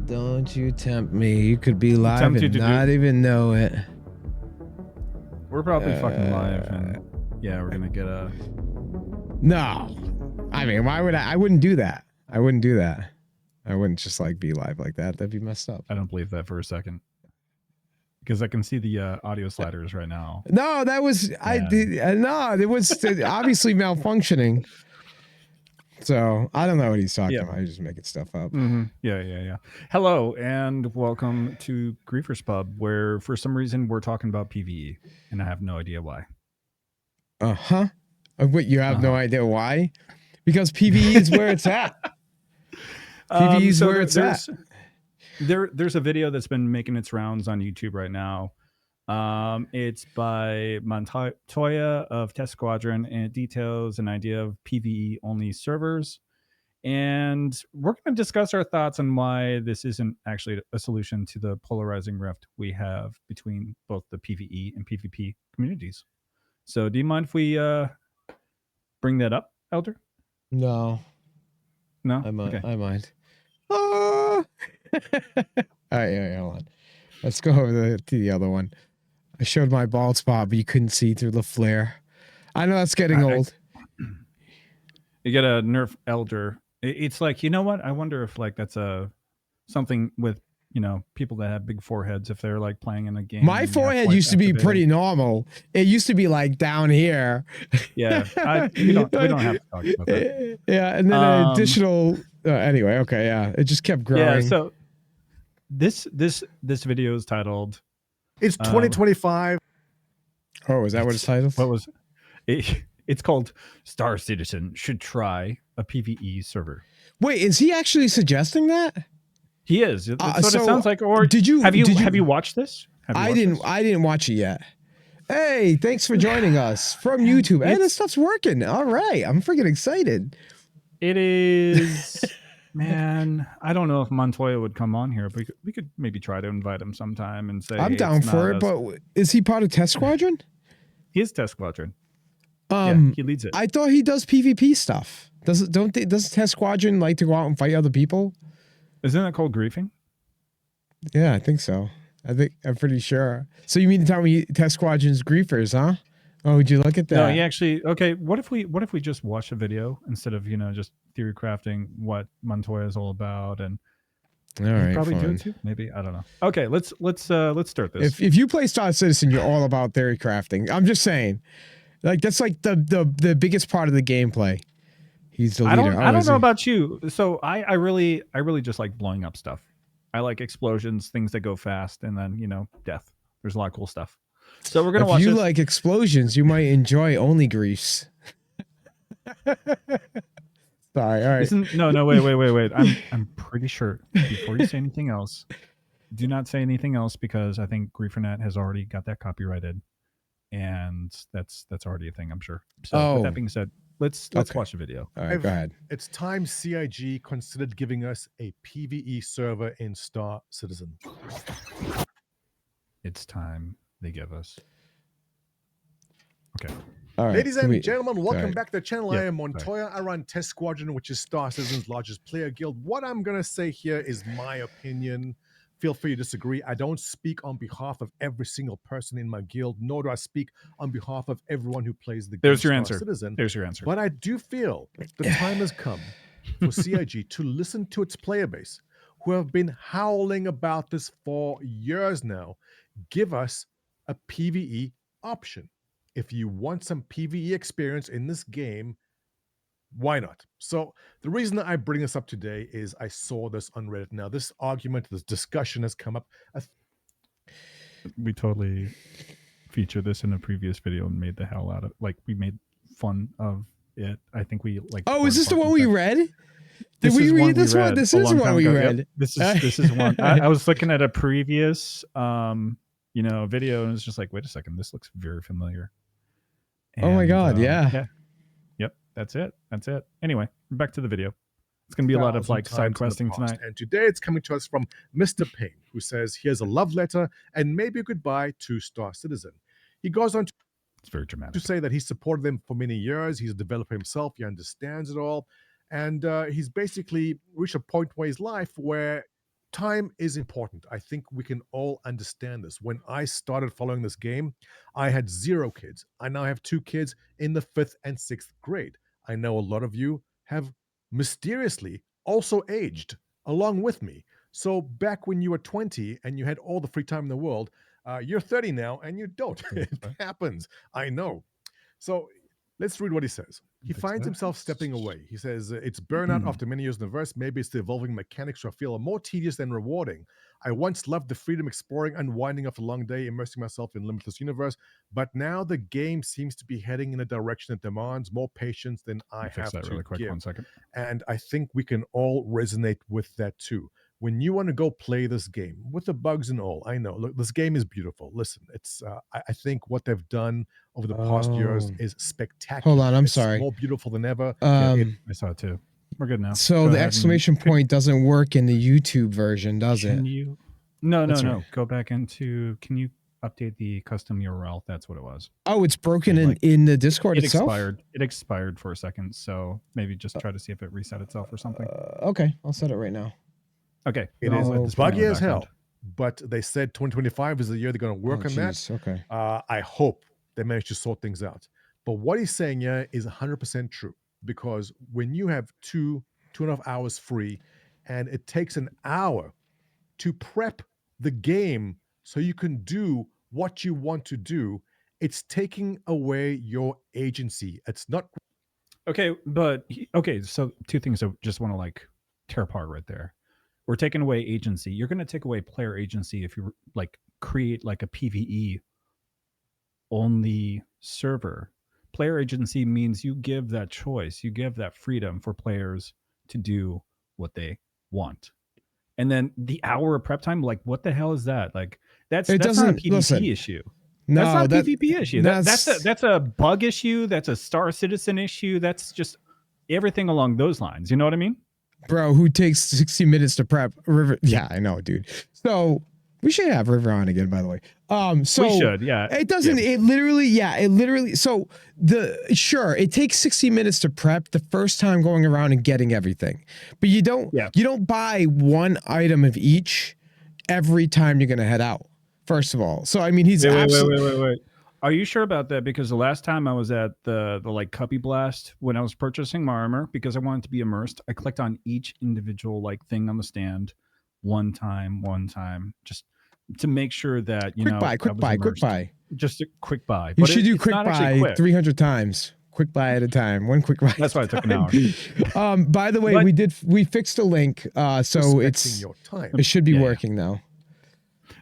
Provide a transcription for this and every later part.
Don't you tempt me. You could be live Tempt you and to not even know it. We're probably fucking live, and yeah, we're gonna get a. No, I mean, why would I wouldn't do that. I wouldn't do that. I wouldn't just like be live like that. That'd be messed up. I don't believe that for a second, because I can see the audio sliders right now. No, that was I did. No, it was obviously malfunctioning. So I don't know what he's talking about. He's just making stuff up. Yeah. Hello and welcome to Griefers Pub, where for some reason we're talking about PvE, and I have no idea why. What, you have no idea why? Because PvE is where it's at. PvE is where it's at. There's a video that's been making its rounds on YouTube right now. It's by Montoya of TEST Squadron, and it details an idea of PvE-only servers. And we're going to discuss our thoughts on why this isn't actually a solution to the polarizing rift we have between both the PvE and PvP communities. So do you mind if we bring that up, Elder? No. I mind. Okay. I mind. All right, hold on. Let's go over to the other one. I showed my bald spot, but you couldn't see through the flare. I know that's getting old. You get a nerf Elder. It's like, you know what? I wonder if like that's something with, you know, people that have big foreheads, if they're like playing in a game. My forehead used to be pretty normal. It used to be like down here. Yeah, we don't have to talk about that. Yeah, and then an additional. Anyway, okay, yeah, it just kept growing. Yeah, so this video is titled. It's 2025. Oh, is that what it's titled? What was it? It's called Star Citizen Should Try a PvE Server. Wait, is he actually suggesting that? He is. That's what it sounds like. Or have you watched this? I didn't watch it yet. Hey, thanks for joining us from YouTube. Hey, this stuff's working. All right, I'm freaking excited. It is. Man, I don't know if Montoya would come on here, but we could maybe try to invite him sometime and say I'm down for it. But is he part of TEST Squadron? He is TEST Squadron. Yeah, he leads it. I thought he does PvP stuff. Does TEST Squadron like to go out and fight other people? Isn't that called griefing? Yeah, I think so. I'm pretty sure. So you mean to tell me TEST Squadron's griefers, huh? Oh, would you look at that? No, he actually. Okay, what if we just watch a video instead of just theory crafting what Montoya is all about, and all right, probably fine. do it too. Maybe, I don't know. Okay, let's start this. If you play Star Citizen, you're all about theory crafting. I'm just saying, like that's like the biggest part of the gameplay. He's the leader. I don't know about you. So I really just like blowing up stuff. I like explosions, things that go fast, and then death. There's a lot of cool stuff. So we're gonna watch. If you like explosions, you might enjoy only griefs. Sorry. All right. No. Wait. I'm pretty sure before you say anything else, do not say anything else, because I think Griefernet has already got that copyrighted, and that's already a thing, I'm sure. So with that being said, let's watch the video. All right, go ahead. It's time CIG considered giving us a PvE server in Star Citizen. It's time they give us. Okay. All right. Ladies and gentlemen, welcome back to the channel. Yep. I am Montoya. I run TEST Squadron, which is Star Citizen's largest player guild. What I'm going to say here is my opinion. Feel free to disagree. I don't speak on behalf of every single person in my guild, nor do I speak on behalf of everyone who plays the game. There's your Star answer. Citizen. There's your answer. But I do feel the time has come for CIG to listen to its player base, who have been howling about this for years now. Give us a PvE option. If you want some PvE experience in this game, why not? So the reason that I bring this up today is I saw this on Reddit. Now, this argument, this discussion has come up. We totally featured this in a previous video and made the hell out of, like, we made fun of it. I think we like. Oh, is this the one we read? Did we read this one? This is one we read. Yep. This is one. I was looking at a previous video, and it's just like, wait a second, this looks very familiar. And, oh my god, yeah. Yep, that's it. Anyway, back to the video. It's going to be a lot of like side questing tonight. And today it's coming to us from Mr. Payne, who says, here's a love letter and maybe a goodbye to Star Citizen. He goes on to It's very dramatic. To say that he supported them for many years. He's a developer himself. He understands it all. And he's basically reached a point where his life where time is important. I think we can all understand this. When I started following this game, I had 0 kids. I now have 2 kids in the 5th and 6th grade. I know a lot of you have mysteriously also aged along with me. So back when you were 20 and you had all the free time in the world, you're 30 now and you don't. It happens. I know. So let's read what he says. He finds himself stepping away. He says, it's burnout after many years in the verse. Maybe it's the evolving mechanics which I feel are more tedious than rewarding. I once loved the freedom exploring, unwinding after a long day, immersing myself in limitless universe. But now the game seems to be heading in a direction that demands more patience than I have that to really quick. give. 1 second. And I think we can all resonate with that too. When you want to go play this game with the bugs and all, I know, look, this game is beautiful. Listen, it's I think what they've done over the past years is spectacular. Hold on, I'm It's sorry. more beautiful than ever. I saw it too. We're good now. So Go the ahead exclamation point doesn't work in the YouTube version, does it? Can you? No, That's no. right. Go back into. Can you update the custom URL? That's what it was. Oh, it's broken Like, in the Discord It itself? expired. It expired for a second, so maybe just try to see if it reset itself or something. Okay, I'll set it right now. Okay. It then is I'll display on buggy the as back hell, end. but they said 2025 is the year they're going to work on that. Jeez, okay. I hope they manage to sort things out. But what he's saying here is 100% true, because when you have 2.5 hours free and it takes an hour to prep the game so you can do what you want to do, it's taking away your agency. It's not. Okay, but okay, so 2 things I just want to like tear apart right there. We're taking away agency. You're going to take away player agency if you like create like a PvE only server. Player agency means you give that choice, you give that freedom for players to do what they want. And then the hour of prep time, like what the hell is that? Like that's not a doesn't- PvP listen, issue. No, That's not a that, PvP issue. That's a bug issue. That's a Star Citizen issue. That's just everything along those lines. You know what I mean? bro, who takes 60 minutes to prep River? Yeah, I know, dude. So we should have River on again, by the way. So we should, yeah. It doesn't. Yeah. It literally. So it takes 60 minutes to prep the first time going around and getting everything, but you don't. Yeah. You don't buy one item of each every time you're gonna head out. First of all, so I mean, he's absolutely. Wait. Are you sure about that? Because the last time I was at the like Cuppy Blast when I was purchasing my armor because I wanted to be immersed, I clicked on each individual like thing on the stand one time, just to make sure that Quick buy. Just a quick buy. You But should do it's quick not actually buy quick. 300 times. Quick buy at a time. One quick buy. That's why it took an hour. By the way, But- we fixed a link, so Respecting your time. it should be Yeah. working now.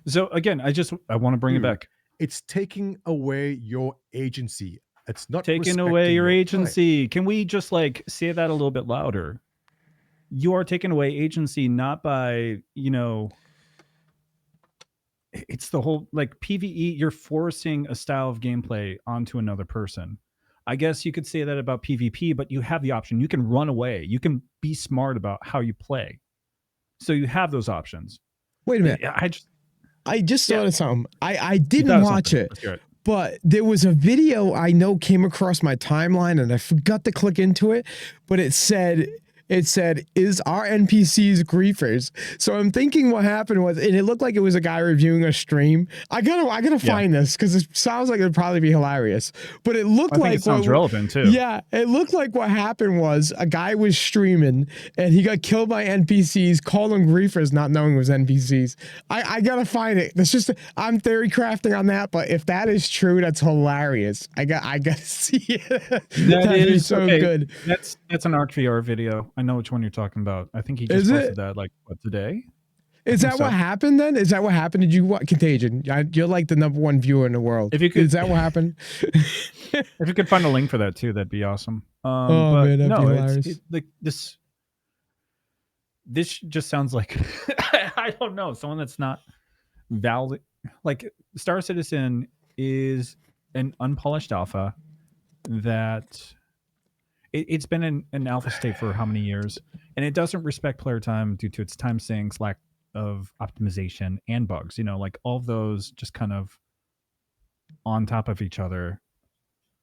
So again, I want to bring it back. It's taking away your agency. It's not Taking away respecting your time. agency. Can we just like say that a little bit louder? You are taking away agency not by, it's the whole like PvE, you're forcing a style of gameplay onto another person. I guess you could say that about PvP, but you have the option. You can run away. You can be smart about how you play. So you have those options. Wait a minute. I just thought of something. I didn't watch it, but there was a video I know came across my timeline and I forgot to click into it, but it said, is our NPCs griefers? So I'm thinking what happened was, and it looked like it was a guy reviewing a stream. I gotta find this because it sounds like it'd probably be hilarious. But it looked like it sounds relevant too. Yeah, it looked like what happened was a guy was streaming and he got killed by NPCs, called them griefers, not knowing it was NPCs. I gotta find it. That's just I'm theory crafting on that, but if that is true, that's hilarious. I gotta see it. That'd be so good. That's an ArcVR video. I know which one you're talking about. I think he just posted that like today. Is that what happened then? Is that what happened? Did you what Contagion? You're like the #1 viewer in the world. If you could, is that what happened? If you could find a link for that too, that'd be awesome. Oh man, that'd be hilarious. Like this just sounds like I don't know, someone that's not valid. Like Star Citizen is an unpolished alpha that it's been in an alpha state for how many years, and it doesn't respect player time due to its time sinks, lack of optimization, and bugs. Like all of those just kind of on top of each other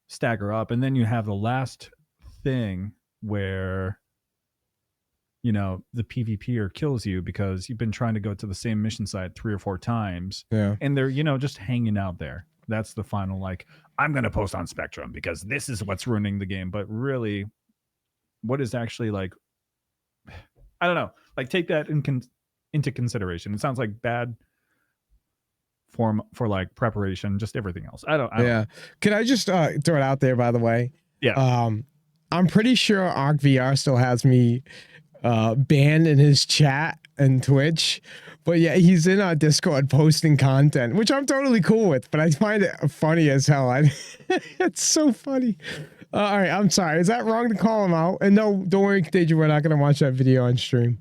stagger up, and then you have the last thing where you know, the PvPer kills you because you've been trying to go to the same mission site 3 or 4 times. Yeah. And they're, you know, just hanging out there. That's the final, like, I'm going to post on Spectrum because this is what's ruining the game. But really, what is actually like, I don't know, like take that into consideration. It sounds like bad form for like preparation, just everything else. I don't know. Can I just throw it out there, by the way? Yeah. I'm pretty sure ArcVR still has me banned in his chat and Twitch, but yeah, he's in our Discord posting content, which I'm totally cool with, but I find it funny as hell. It's so funny. All right, I'm sorry. Is that wrong to call him out? And no, don't worry, Contagion, we're not going to watch that video on stream.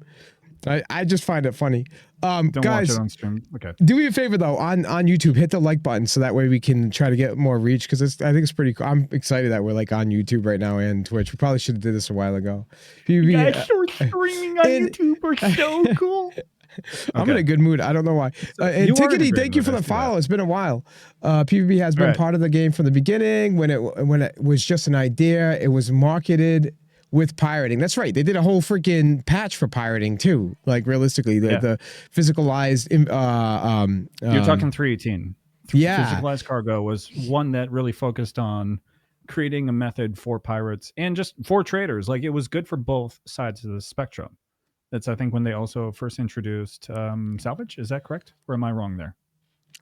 I just find it funny. Don't guys, watch it on stream. Okay. Do me a favor though, on YouTube, hit the like button so that way we can try to get more reach, because I think it's pretty cool. I'm excited that we're like on YouTube right now and Twitch. We probably should have did this a while ago. You guys short streaming on YouTube are so cool. I'm in a good mood. I don't know why. And Tickety, thank you for the follow. It's been a while. PvP has been part of the game from the beginning. When it was just an idea, it was marketed with pirating. That's right. They did a whole freaking patch for pirating too. Like realistically, the physicalized. You're talking 318. Yeah. Physicalized cargo was one that really focused on creating a method for pirates and just for traders. Like it was good for both sides of the spectrum. That's, I think, when they also first introduced salvage. Is that correct? Or am I wrong there?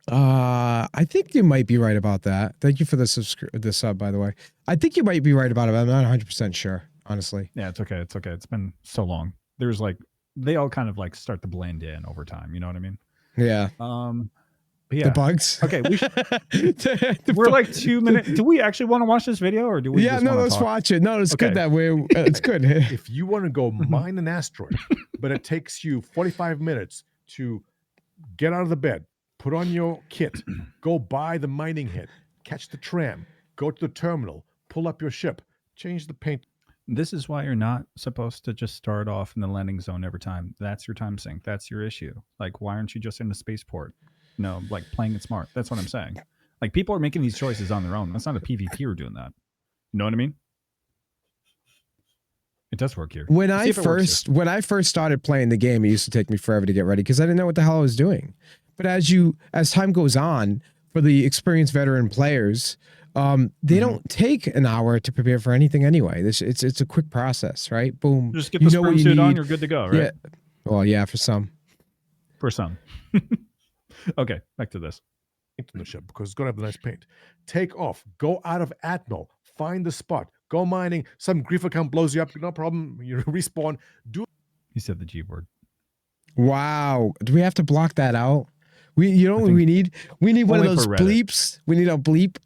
I think you might be right about that. Thank you for the sub, by the way. I think you might be right about it. I'm not 100% sure. Honestly. Yeah, it's okay. It's okay. It's been so long. There's like, they all kind of like start to blend in over time. You know what I mean? Yeah. But yeah. The bugs. Okay. We're like 2 minutes. Do we actually want to watch this video or do we? Yeah, no, let's watch it. No, it's good that way. It's good. If you want to go mine an asteroid, but it takes you 45 minutes to get out of the bed, put on your kit, go buy the mining hit, catch the tram, go to the terminal, pull up your ship, change the paint. This is why you're not supposed to just start off in the landing zone every time. That's your time sink. That's your issue. Like, why aren't you just in the spaceport? No, like playing it smart. That's what I'm saying. Like, people are making these choices on their own. That's not a PvPer doing that. You know what I mean? It does work here. When I first started playing the game, it used to take me forever to get ready because I didn't know what the hell I was doing. But as time goes on, for the experienced veteran players, they don't take an hour to prepare for anything anyway. It's a quick process, right? Boom. Just get the sprint suit on, you're good to go, right? Yeah. Well, yeah, for some. For some. Okay, back to this. In the ship because it's gonna have a nice paint. Take off. Go out of Atmel. Find the spot. Go mining. Some grief account blows you up. No problem. You respawn. He said the G word. Wow. Do we have to block that out? You know what we need? We need one of those bleeps. We need a bleep.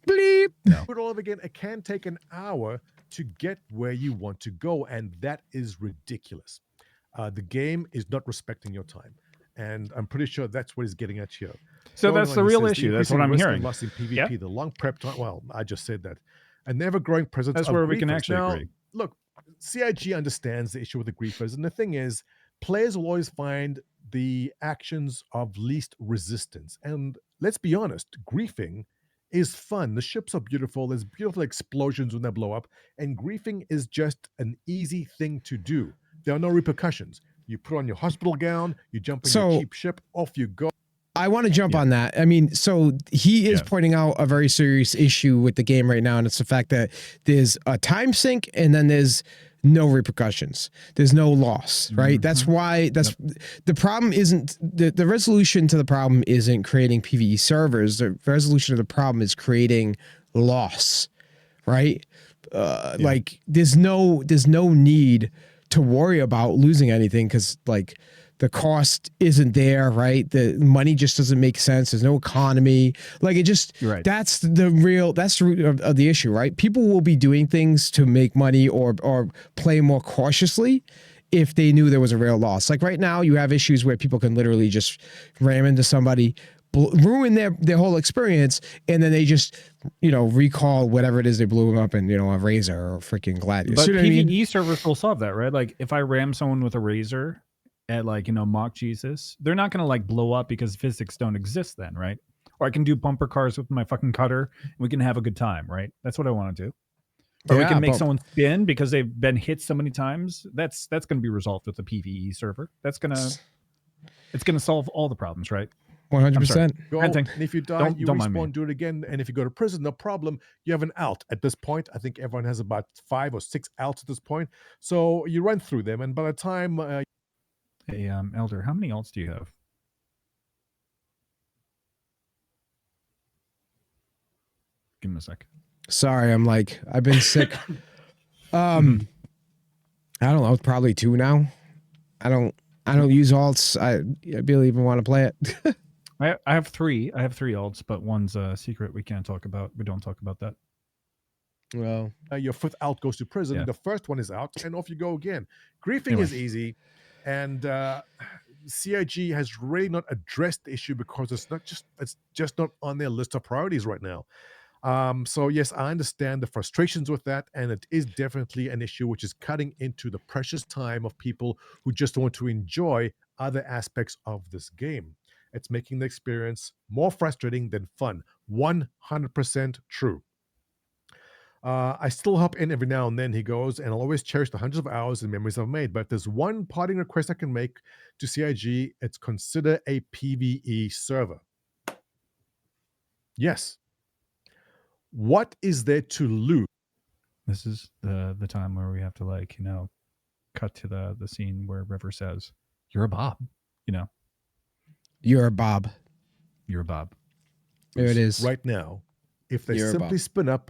Bleep. No. Put it all over again. It can take an hour to get where you want to go, and that is ridiculous. The game is not respecting your time, and I'm pretty sure that's what he's getting at here. So that's the real issue. That's what I'm hearing. Loss in PvP, the long prep time. Well, I just said that. A never-growing presence. That's where we can actually agree. Look, CIG understands the issue with the griefers, and the thing is, players will always find the actions of least resistance. And let's be honest, griefing is fun. The ships are beautiful. There's beautiful explosions when they blow up. And griefing is just an easy thing to do. There are no repercussions. You put on your hospital gown, you jump in your cheap ship, off you go. I want to jump on that. I mean, so he is pointing out a very serious issue with the game right now, and it's the fact that there's a time sink and then there's no repercussions. There's no loss, right? That's why the problem isn't the resolution to the problem isn't creating PvE servers. The resolution of the problem is creating loss, right? Like there's no need to worry about losing anything because like the cost isn't there, right? The money just doesn't make sense. There's no economy. Like it just, that's the root of the issue, right? People will be doing things to make money or play more cautiously if they knew there was a real loss. Like right now you have issues where people can literally just ram into somebody, ruin their whole experience, and then they just, recall whatever it is they blew them up in, a razor or freaking Gladius. But PvE servers will solve that, right? Like if I ram someone with a razor at mock Jesus, they're not gonna blow up because physics don't exist then, right? Or I can do bumper cars with my fucking cutter and we can have a good time, right? That's what I want to do. or we can make someone spin because they've been hit so many times. That's going to be resolved with the PvE server. It's going to solve all the problems, right? 100%. And if you die, you respawn, do it again. And if you go to prison, no problem. You have an alt at this point. I think everyone has about 5 or 6 alts at this point. So you run through them, and by the time hey, Elder, how many alts do you have? Give him a sec. Sorry, I've been sick. I don't know, probably 2 now. I don't use alts. I barely even want to play it. I have 3. I have 3 alts, but one's a secret we can't talk about. We don't talk about that. Well, your 5th alt goes to prison. Yeah. The first one is out, and off you go again. Griefing is easy, and CIG has really not addressed the issue because it's just not on their list of priorities right now. So yes, I understand the frustrations with that, and it is definitely an issue which is cutting into the precious time of people who just want to enjoy other aspects of this game. It's making the experience more frustrating than fun. 100% true. I still hop in every now and then, he goes, and I'll always cherish the hundreds of hours and memories I've made. But if there's one parting request I can make to CIG, it's consider a PvE server. Yes. What is there to lose? This is the time where we have to cut to the scene where River says, "You're a Bob," You're a Bob. You're a Bob. There it is. Right now, if they simply spin up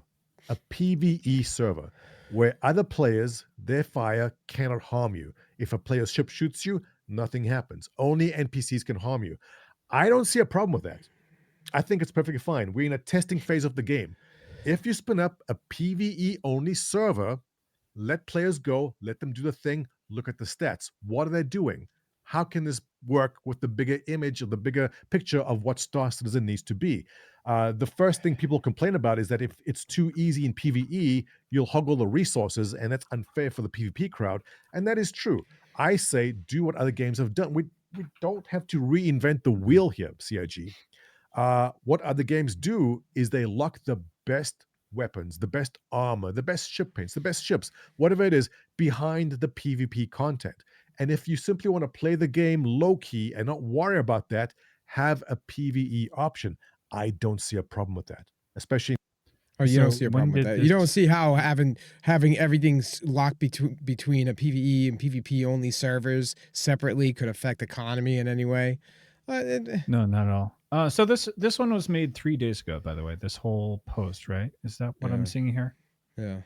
a PvE server where other players, their fire cannot harm you. If a player's ship shoots you, nothing happens. Only NPCs can harm you. I don't see a problem with that. I think it's perfectly fine. We're in a testing phase of the game. If you spin up a PvE-only server, let players go, let them do the thing, look at the stats. What are they doing? How can this work with the bigger image or the bigger picture of what Star Citizen needs to be? The first thing people complain about is that if it's too easy in PvE, you'll hoggle the resources, and that's unfair for the PvP crowd. And that is true. I say do what other games have done. We don't have to reinvent the wheel here, CIG. What other games do is they lock the best weapons, the best armor, the best ship paints, the best ships, whatever it is, behind the PvP content. And if you simply want to play the game low-key and not worry about that, have a PvE option. I don't see a problem with that, especially. Oh, you don't see a problem with that. You don't see how having everything locked between a PvE and PvP only servers separately could affect economy in any way. No, not at all. So this one was made 3 days ago, by the way. This whole post, right? Is that what I'm seeing here? Yeah.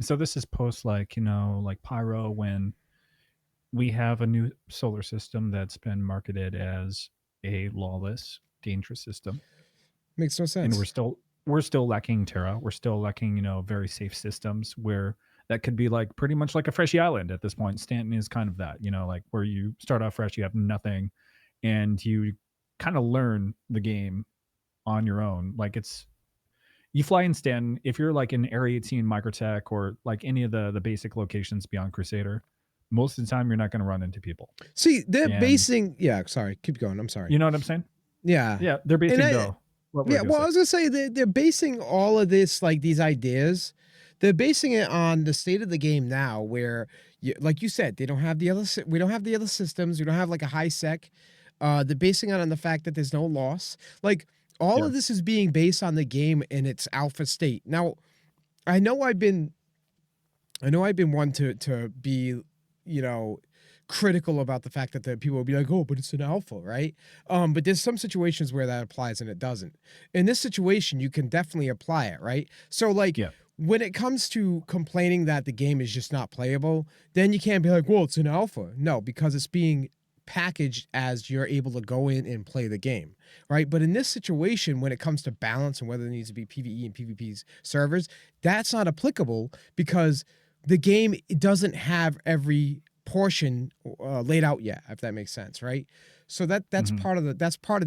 So this is post like Pyro, when we have a new solar system that's been marketed as a lawless, dangerous system. Makes no sense. And we're still lacking Terra. We're still lacking, very safe systems where that could be pretty much like a Freshy Island at this point. Stanton is kind of that, where you start off fresh, you have nothing, and you kind of learn the game on your own. You fly in Stanton. If you're in Area 18 Microtech or any of the basic locations beyond Crusader, most of the time you're not going to run into people. See, they're basing. Yeah, sorry. Keep going. I'm sorry. You know what I'm saying? Yeah. Yeah, they're basing I was gonna say they're basing all of this, these ideas. They're basing it on the state of the game now, where, like you said, they don't have the other. We don't have the other systems. We don't have a high sec. They're basing it on the fact that there's no loss. All of this is being based on the game in its alpha state. Now, I know I've been one to be, critical about the fact that the people will be like, oh, but it's an alpha, right? But there's some situations where that applies and it doesn't. In this situation, you can definitely apply it, right? So when it comes to complaining that the game is just not playable, then you can't be like, well, it's an alpha. No, because it's being packaged as you're able to go in and play the game, right? But in this situation, when it comes to balance and whether there needs to be PvE and PvP servers, that's not applicable because the game doesn't have every portion laid out yet, if that makes sense, right? So that's part of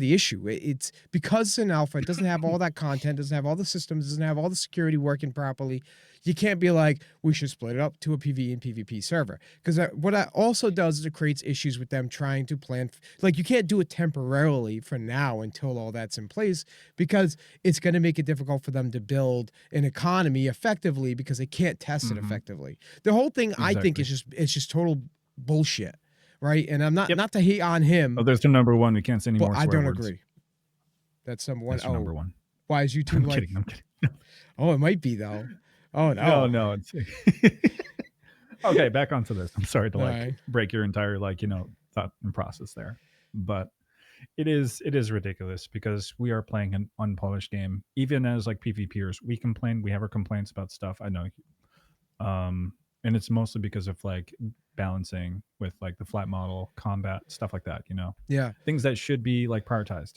the issue. It's because it's an alpha, it doesn't have all that content, doesn't have all the systems, doesn't have all the security working properly. You can't be like, we should split it up to a PvE and PvP server. Because what that also does is it creates issues with them trying to plan. Like, you can't do it temporarily for now until all that's in place, because it's going to make it difficult for them to build an economy effectively because they can't test it effectively. The whole thing, I think, is just total bullshit. Right. And I'm not to hate on him. Oh, there's the number one. We can't say any more swear I don't words. agree. That's number one. That's number one. Why is YouTube I'm kidding. Oh, it might be though. Oh no. No. It's okay. Back onto this. I'm sorry to break your entire thought and process there, but it is ridiculous because we are playing an unpolished game. Even as PvPers, we complain. We have our complaints about stuff. I know. And it's mostly because of balancing with the flat model, combat, stuff like that. Yeah. Things that should be prioritized.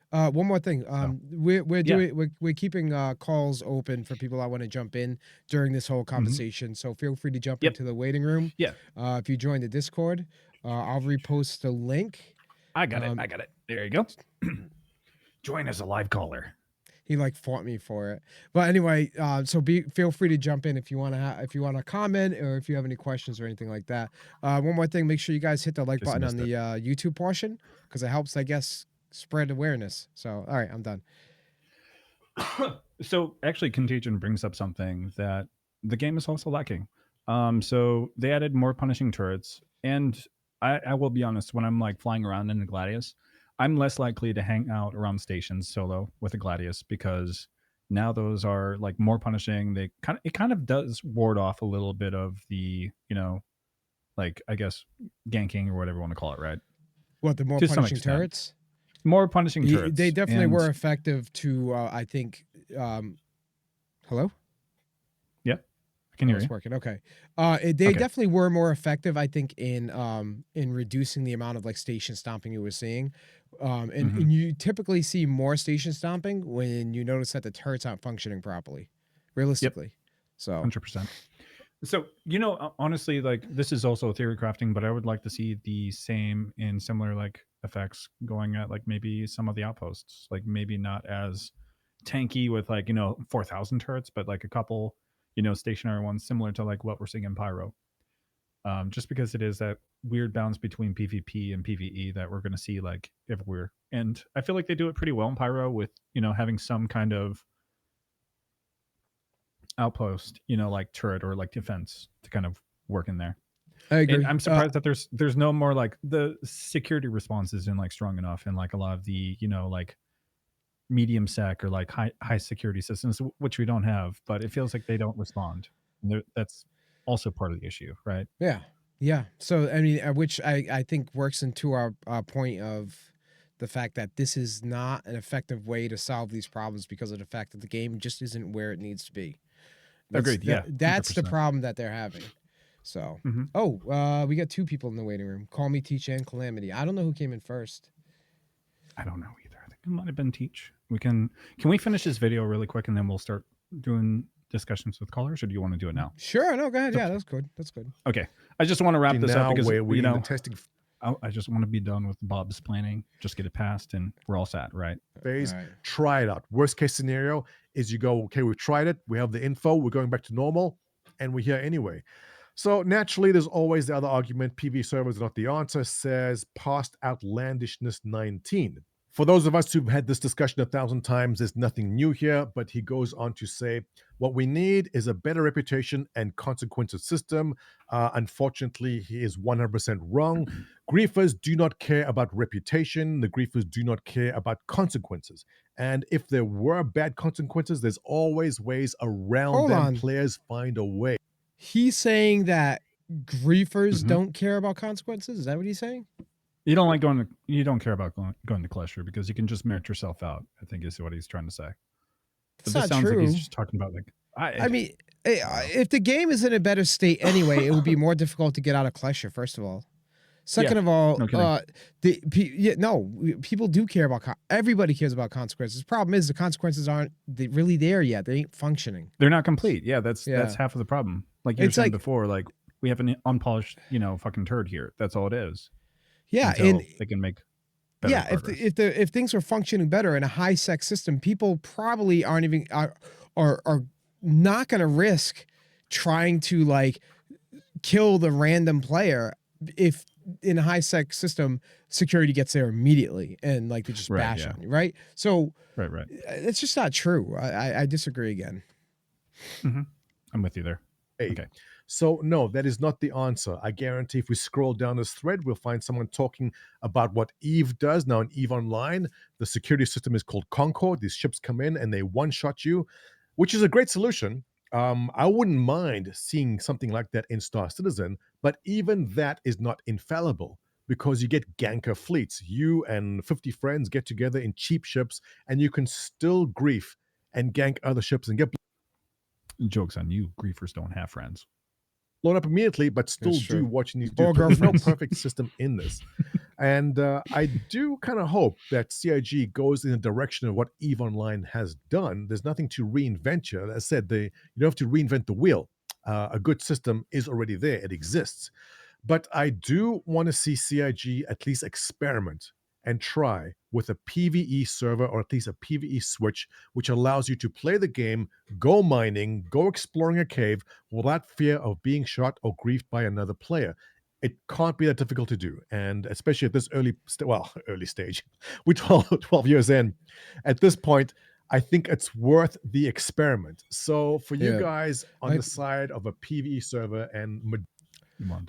One more thing. We're keeping calls open for people that want to jump in during this whole conversation. So feel free to jump into the waiting room. Yeah. If you join the Discord, I'll repost the link. I got it. There you go. Join as a live caller. He fought me for it, but anyway, so feel free to jump in if you want to comment or if you have any questions or anything like that. One more thing, make sure you guys hit the like button on the YouTube portion, because it helps, I guess, spread awareness. So, all right, I'm done. So actually, Contagion brings up something that the game is also lacking. So they added more punishing turrets, and I will be honest, when I'm flying around in the Gladius, I'm less likely to hang out around stations solo with a Gladius, because now those are more punishing. It kind of does ward off a little bit of the, I guess, ganking or whatever you want to call it, right? What, the more punishing turrets? More punishing turrets. They definitely were effective to, I think, hello? Yeah, I can hear you. It's working. Okay. They definitely were more effective, I think, in reducing the amount of station stomping you were seeing. And you typically see more station stomping when you notice that the turrets aren't functioning properly, realistically. So 100%. So, honestly, this is also theory crafting, but I would like to see the same in similar effects going at maybe some of the outposts, maybe not as tanky with 4,000 turrets, but a couple stationary ones similar to what we're seeing in Pyro. Just because it is that weird balance between PvP and PvE that we're going to see everywhere. And I feel like they do it pretty well in Pyro with, having some kind of outpost, turret or defense to kind of work in there. I agree. And I'm surprised that there's no more the security response isn't strong enough in a lot of the, medium sec or high security systems, which we don't have, but it feels like they don't respond. And that's also part of the issue, right? Yeah. So I mean, which I think works into our point of the fact that this is not an effective way to solve these problems because of the fact that the game just isn't where it needs to be. Agreed. Yeah, that's the problem that they're having. So, we got two people in the waiting room. Call me Teach and Calamity. I don't know who came in first. I don't know either. I think it might have been Teach. Can we finish this video really quick and then we'll start doing discussions with callers, or do you want to do it now? Sure. No, go ahead. Yeah, that's good. Okay. I just want to wrap this up because testing. I just want to be done with Bob's planning. Just get it passed and we're all set, right? Phase. Right. Try it out. Worst case scenario is you go, okay, we've tried it. We have the info. We're going back to normal, and we're here anyway. So naturally, there's always the other argument. PvE servers are not the answer, says Past Outlandishness 19. For those of us who've had this discussion 1,000 times, there's nothing new here, but he goes on to say, what we need is a better reputation and consequences system. Unfortunately, he is 100% wrong. Griefers do not care about reputation. The griefers do not care about consequences. And if there were bad consequences, there's always ways around them. Players find a way. He's saying that griefers don't care about consequences? Is that what he's saying? You don't care about going to Cluster because you can just merit yourself out, I think is what he's trying to say. It's not true. Like he's just talking about I mean, if the game is in a better state anyway, it would be more difficult to get out of Cluster, first of all. Second of all, people do care about, everybody cares about consequences. The problem is the consequences aren't really there yet. They ain't functioning. They're not complete. Yeah, that's half of the problem. Like you were saying before, we have an unpolished, fucking turd here. That's all it is. Yeah, and they can make yeah, if things are functioning better in a high sec system, people probably aren't even are not going to risk trying to like kill the random player if in a high sec system security gets there immediately and like they just bash on you, right? So right, it's just not true. I disagree again. I'm with you there. Hey, okay. So no, that is not the answer. I guarantee if we scroll down this thread, we'll find someone talking about what Eve does. Now in Eve Online, the security system is called Concord. These ships come in and they one-shot you, which is a great solution. I wouldn't mind seeing something like that in Star Citizen, but even that is not infallible because you get ganker fleets. You and 50 friends get together in cheap ships and you can still grief and gank other ships and get Joke's on you. Griefers don't have friends. blown up immediately, but still do what you need to do. Or There's no perfect system in this. And I do kind of hope that CIG goes in the direction of what EVE Online has done. There's nothing to reinvent you. As I said, you don't have to reinvent the wheel. A good system is already there. It exists. But I do want to see CIG at least experiment and try with a PvE server or at least a PvE switch, which allows you to play the game, go mining, go exploring a cave without fear of being shot or griefed by another player. It can't be that difficult to do. And especially at this early stage, we're 12 years in. At this point, I think it's worth the experiment. So for you guys on the side of a PvE server and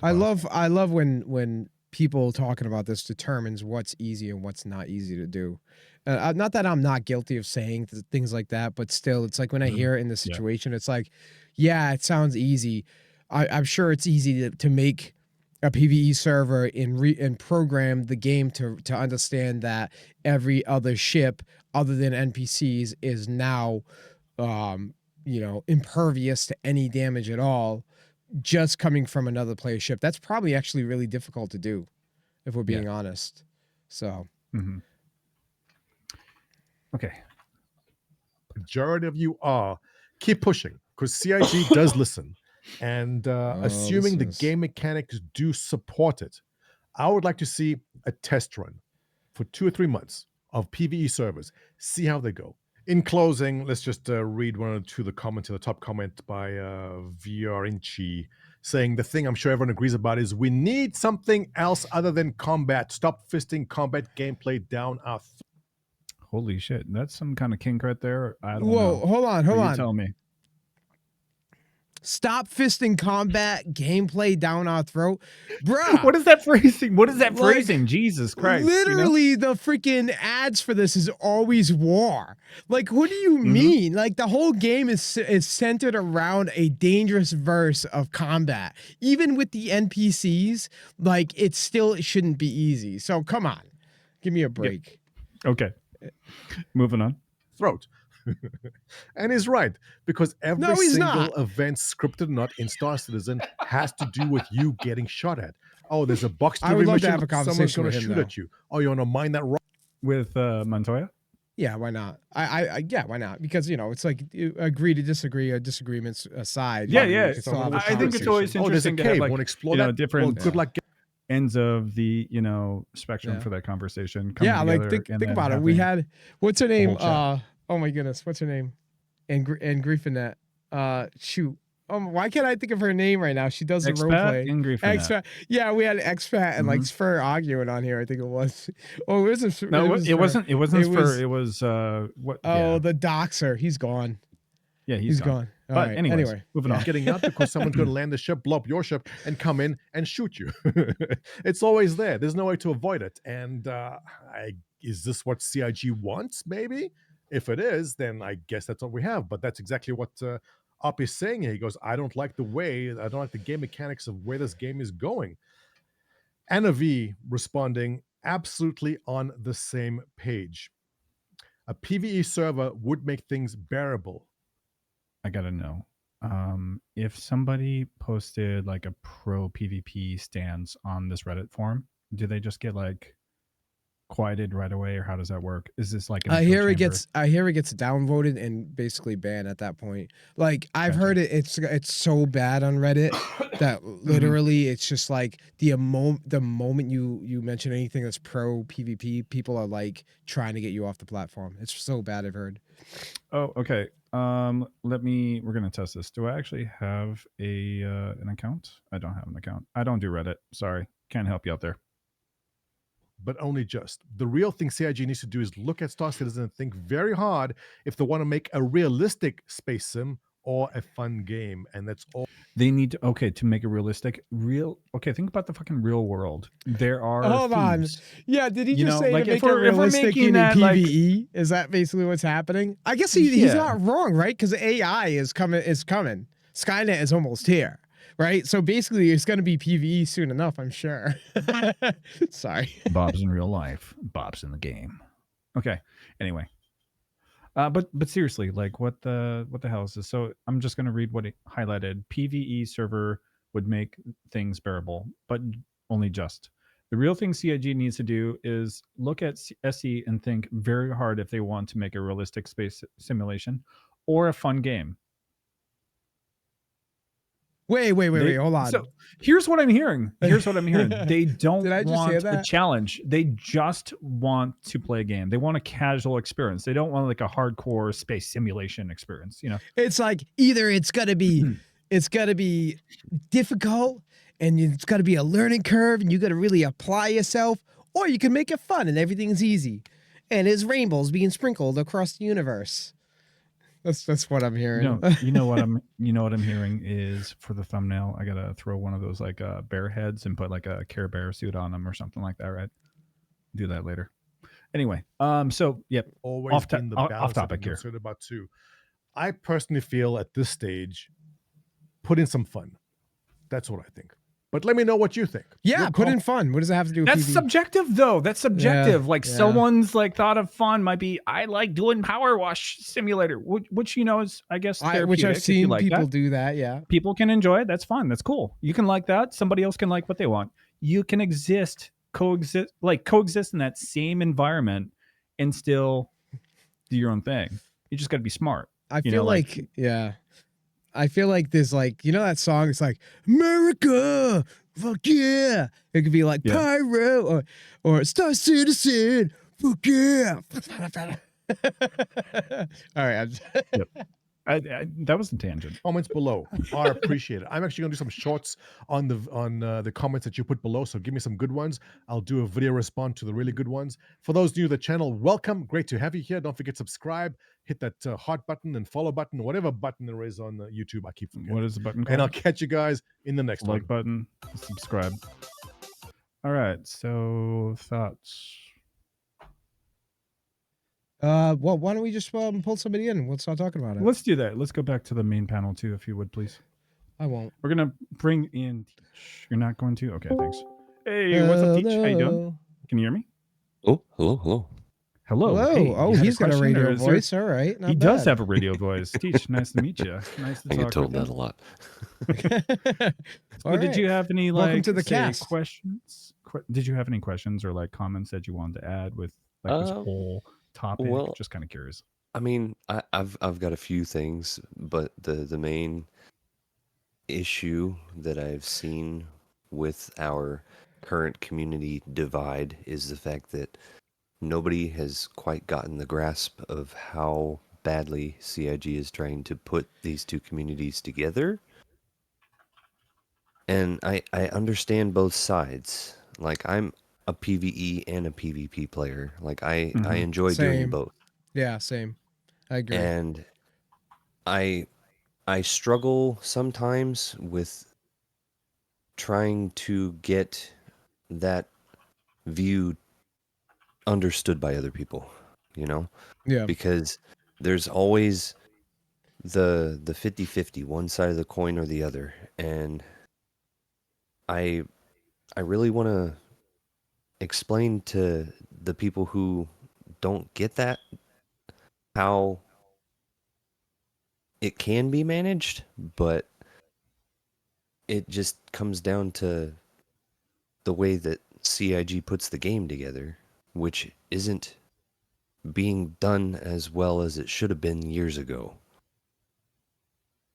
I love when people talking about this determines what's easy and what's not easy to do. Not that I'm not guilty of saying things like that, but still, it's like when I hear it in the situation, it's like, yeah, it sounds easy. I'm sure it's easy to make a PvE server and program the game to understand that every other ship other than NPCs is now, impervious to any damage at all. Just coming from another player's ship. That's probably actually really difficult to do, if we're being honest. So, okay. Majority of you keep pushing because CIG does listen. And assuming the game mechanics do support it, I would like to see a test run for 2 or 3 months of PvE servers, see how they go. In closing, let's just read one or two of the comments. The top comment by Viorinci saying the thing I'm sure everyone agrees about is we need something else other than combat. Stop fisting combat gameplay down our Holy shit. That's some kind of kink right there. I don't know. Whoa, hold on. You tell me. Stop fisting combat gameplay down our throat. Bruh. What is that phrasing? What is that phrasing? Jesus Christ. Literally, the freaking ads for this is always war. Like, what do you mean? Like, the whole game is centered around a dangerous verse of combat. Even with the NPCs, like, it shouldn't be easy. So, come on. Give me a break. Yep. Okay. Moving on. Throat. And he's right, because every single event, scripted or not, in Star Citizen has to do with you getting shot at. Oh, there's a box delivery mission. Have a conversation someone's going to shoot at you. Oh, you want to mine that rock? With Montoya? Yeah, why not? Yeah, why not? Because, it's like agree to disagree, or disagreements aside. Yeah. I think it's always interesting to have, like, want to explore different good luck. Ends of the spectrum for that conversation. Like think about it. We had what's her name? Oh my goodness, what's her name? And Griefinette. Shoot. Why can't I think of her name right now? She does the role play. Expat. Yeah, we had Expat and like Spur arguing on here. I think it was. Oh, it wasn't. No, it wasn't. It wasn't Spur. It was what? Oh, the Doxer. He's gone. Yeah, he's gone. But anyway, moving on. Getting out because someone's going to land the ship, blow up your ship, and come in and shoot you. It's always there. There's no way to avoid it. And is this what CIG wants? Maybe. If it is, then I guess that's what we have. But that's exactly what Up is saying here. He goes, I don't like the game mechanics of where this game is going. Anna V responding, absolutely on the same page. A PvE server would make things bearable. I gotta know. If somebody posted like a pro PvP stance on this Reddit forum, do they just get like quieted right away, or how does that work? Is this like an I echo hear it chamber? gets downvoted and basically banned at that point. Like I've Gotcha. heard it's so bad on Reddit that literally it's just like the moment you mention anything that's pro PvP, people are like trying to get you off the platform. It's so bad, I've heard. Oh, okay. We're gonna test this. Do I actually have an account? I don't have an account. I don't do Reddit. Sorry, can't help you out there. But only just. The real thing CIG needs to do is look at Star Citizen and think very hard if they want to make a realistic space sim or a fun game, and that's all. They need to make it realistic. Think about the fucking real world. There are Hold on. thieves. Yeah, did he You just know, say like, to if make it we're realistic, making you need that, like- PvE? Is that basically what's happening? I guess he's Yeah. not wrong, right? Because AI is coming. Skynet is almost here, right? So basically, it's going to be PvE soon enough, I'm sure. Sorry. Bob's in real life. Bob's in the game. Okay. Anyway. But seriously, like what the hell is this? So I'm just gonna read what it highlighted. PvE server would make things bearable, but only just. The real thing CIG needs to do is look at SE and think very hard if they want to make a realistic space simulation or a fun game. Wait, hold on. So here's what I'm hearing. They don't Did I just hear want a that? challenge. They just want to play a game. They want a casual experience. They don't want like a hardcore space simulation experience, you know. It's like either it's gotta be difficult and it's gotta be a learning curve and you gotta really apply yourself, or you can make it fun and everything's easy. And there's rainbows being sprinkled across the universe. That's what I'm hearing. You know what I'm hearing is, for the thumbnail, I gotta throw one of those like bear heads and put like a Care Bear suit on them or something like that, right? Do that later. Anyway, so yep. Always Off in the balance topic I'm here. concerned about too. I personally feel at this stage, put in some fun. That's what I think. But let me know what you think. Yeah, put in fun. What does it have to do with That's PvE? subjective, though. That's subjective. Yeah, someone's like thought of fun might be, I like doing power wash simulator, which you know is, I guess, which I've seen like people that. do that. Yeah, people can enjoy it. That's fun. That's cool. You can like that. Somebody else can like what they want. You can coexist in that same environment and still do your own thing. You just got to be smart. I feel like I feel like there's like, you know that song? It's like America, fuck yeah. It could be like Pyro or Star Citizen, fuck yeah. All right. Yep. That was a tangent. Comments below are appreciated. I'm actually gonna do some shorts on the comments that you put below. So give me some good ones. I'll do a video response to the really good ones. For those new to the channel, welcome. Great to have you here. Don't forget to subscribe. Hit that heart button and follow button, whatever button there is on YouTube. I keep forgetting. What is the button called? And I'll catch you guys in the next like one. button, subscribe. All right. So thoughts. Well, why don't we just pull somebody in and we'll start talking about it? Let's do that. Let's go back to the main panel too, if you would, please. I won't. We're gonna bring in Teach. You're not going to? Okay, thanks. Hey, what's up, Teach? How you doing? Can you hear me? Oh, hello. Hey, oh, he's got a radio voice. All right. He does have a radio voice. Teach, nice to meet you. Nice to talk. I get told that a lot. So did you have any Welcome to the cast. questions? Did you have any questions or like comments that you wanted to add with like this whole topic? Well, just kind of curious. I mean, I've got a few things, but the main issue that I've seen with our current community divide is the fact that nobody has quite gotten the grasp of how badly CIG is trying to put these two communities together. And I understand both sides. Like, I'm a PvE and a PvP player. Like, I enjoy doing both. Yeah, same. I agree. And I struggle sometimes with trying to get that view understood by other people, you know? Yeah. Because there's always the 50-50, one side of the coin or the other. And I really want to explain to the people who don't get that how it can be managed, but it just comes down to the way that CIG puts the game together. which isn't being done as well as it should have been years ago.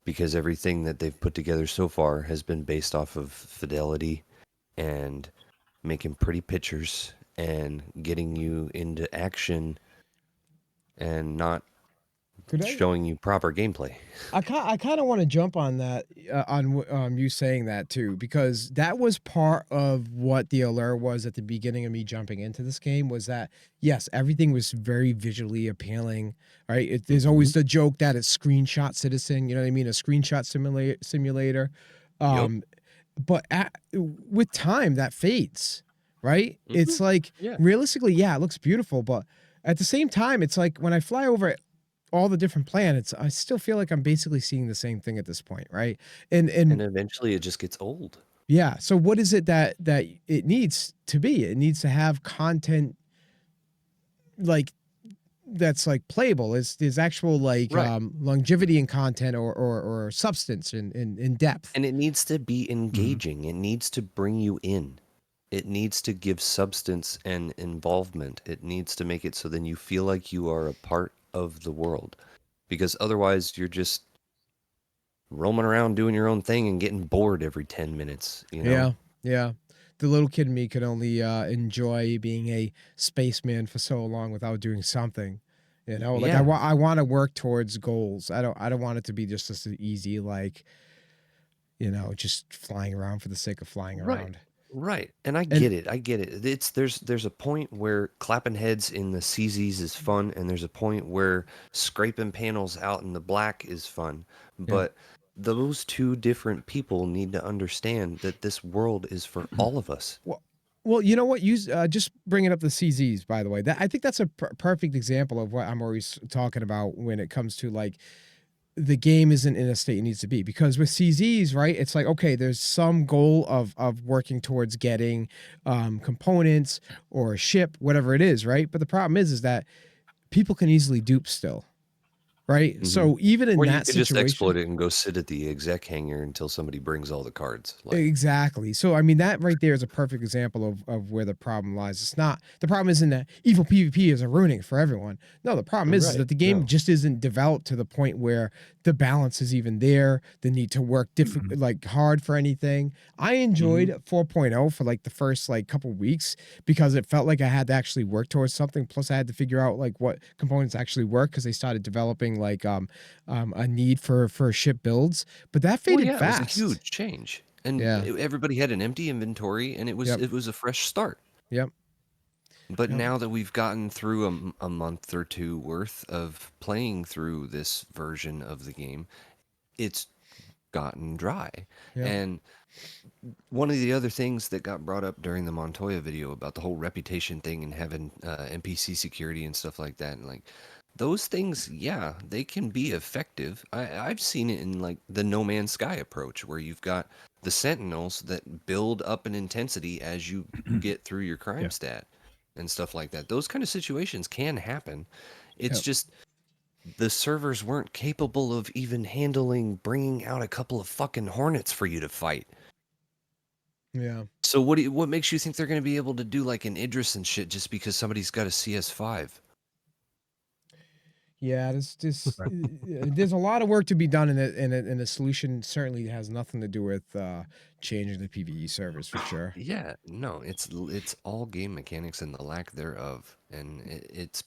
Because everything that they've put together so far has been based off of fidelity and making pretty pictures and getting you into action and not showing you proper gameplay. I kind of want to jump on that, on you saying that too, because that was part of what the allure was at the beginning of me jumping into this game, was that, yes, everything was very visually appealing, right? There's always the joke that it's Screenshot Citizen, you know what I mean? A screenshot simulator. But with time, that fades, right? It's like, realistically, yeah, it looks beautiful, but at the same time, it's like when I fly over all the different planets, I still feel like I'm basically seeing the same thing at this point, right? And eventually it just gets old. Yeah. So what is it that it needs to be? It needs to have content like that's like playable. There's actual like longevity in content or substance in depth. And it needs to be engaging. It needs to bring you in. It needs to give substance and involvement. It needs to make it so then you feel like you are a part of the world, because otherwise you're just roaming around doing your own thing and getting bored every 10 minutes, you know? Yeah. The little kid in me could only enjoy being a spaceman for so long without doing something, you know? Like I want to work towards goals. I don't want it to be just this easy, like, you know, just flying around for the sake of flying around. Right. And I get it. There's a point where clapping heads in the CZs is fun, and there's a point where scraping panels out in the black is fun. But those two different people need to understand that this world is for all of us. Well, you know what? Just bringing up the CZs, by the way. I think that's a perfect example of what I'm always talking about when it comes to like the game isn't in a state it needs to be, because with CZs, right, it's like, okay, there's some goal of working towards getting components or a ship, whatever it is, right? But the problem is that people can easily dupe still, right? So even in that situation, just exploit it and go sit at the exec hangar until somebody brings all the cards. Exactly. So I mean, that right there is a perfect example of where the problem lies. It's not, the problem isn't that evil PvP is ruining it for everyone. No, the problem is that the game just isn't developed to the point where the balance is even there, the need to work like hard for anything. I enjoyed 4.0 for like the first like couple weeks, because it felt like I had to actually work towards something. Plus I had to figure out like what components actually work, because they started developing like a need for ship builds. But that faded fast. It was a huge change. And everybody had an empty inventory, and it was a fresh start. But now that we've gotten through a month or two worth of playing through this version of the game, it's gotten dry. And one of the other things that got brought up during the Montoya video about the whole reputation thing and having NPC security and stuff like that, and like those things, they can be effective. I've seen it in like the No Man's Sky approach, where you've got the sentinels that build up in intensity as you get through your crime stat and stuff like that. Those kind of situations can happen. It's just the servers weren't capable of even handling bringing out a couple of fucking hornets for you to fight. So what makes you think they're going to be able to do like an Idris and shit just because somebody's got a CS5? Yeah, there's a lot of work to be done in it, and the solution certainly has nothing to do with changing the PvE servers for sure. No, it's all game mechanics and the lack thereof, and it's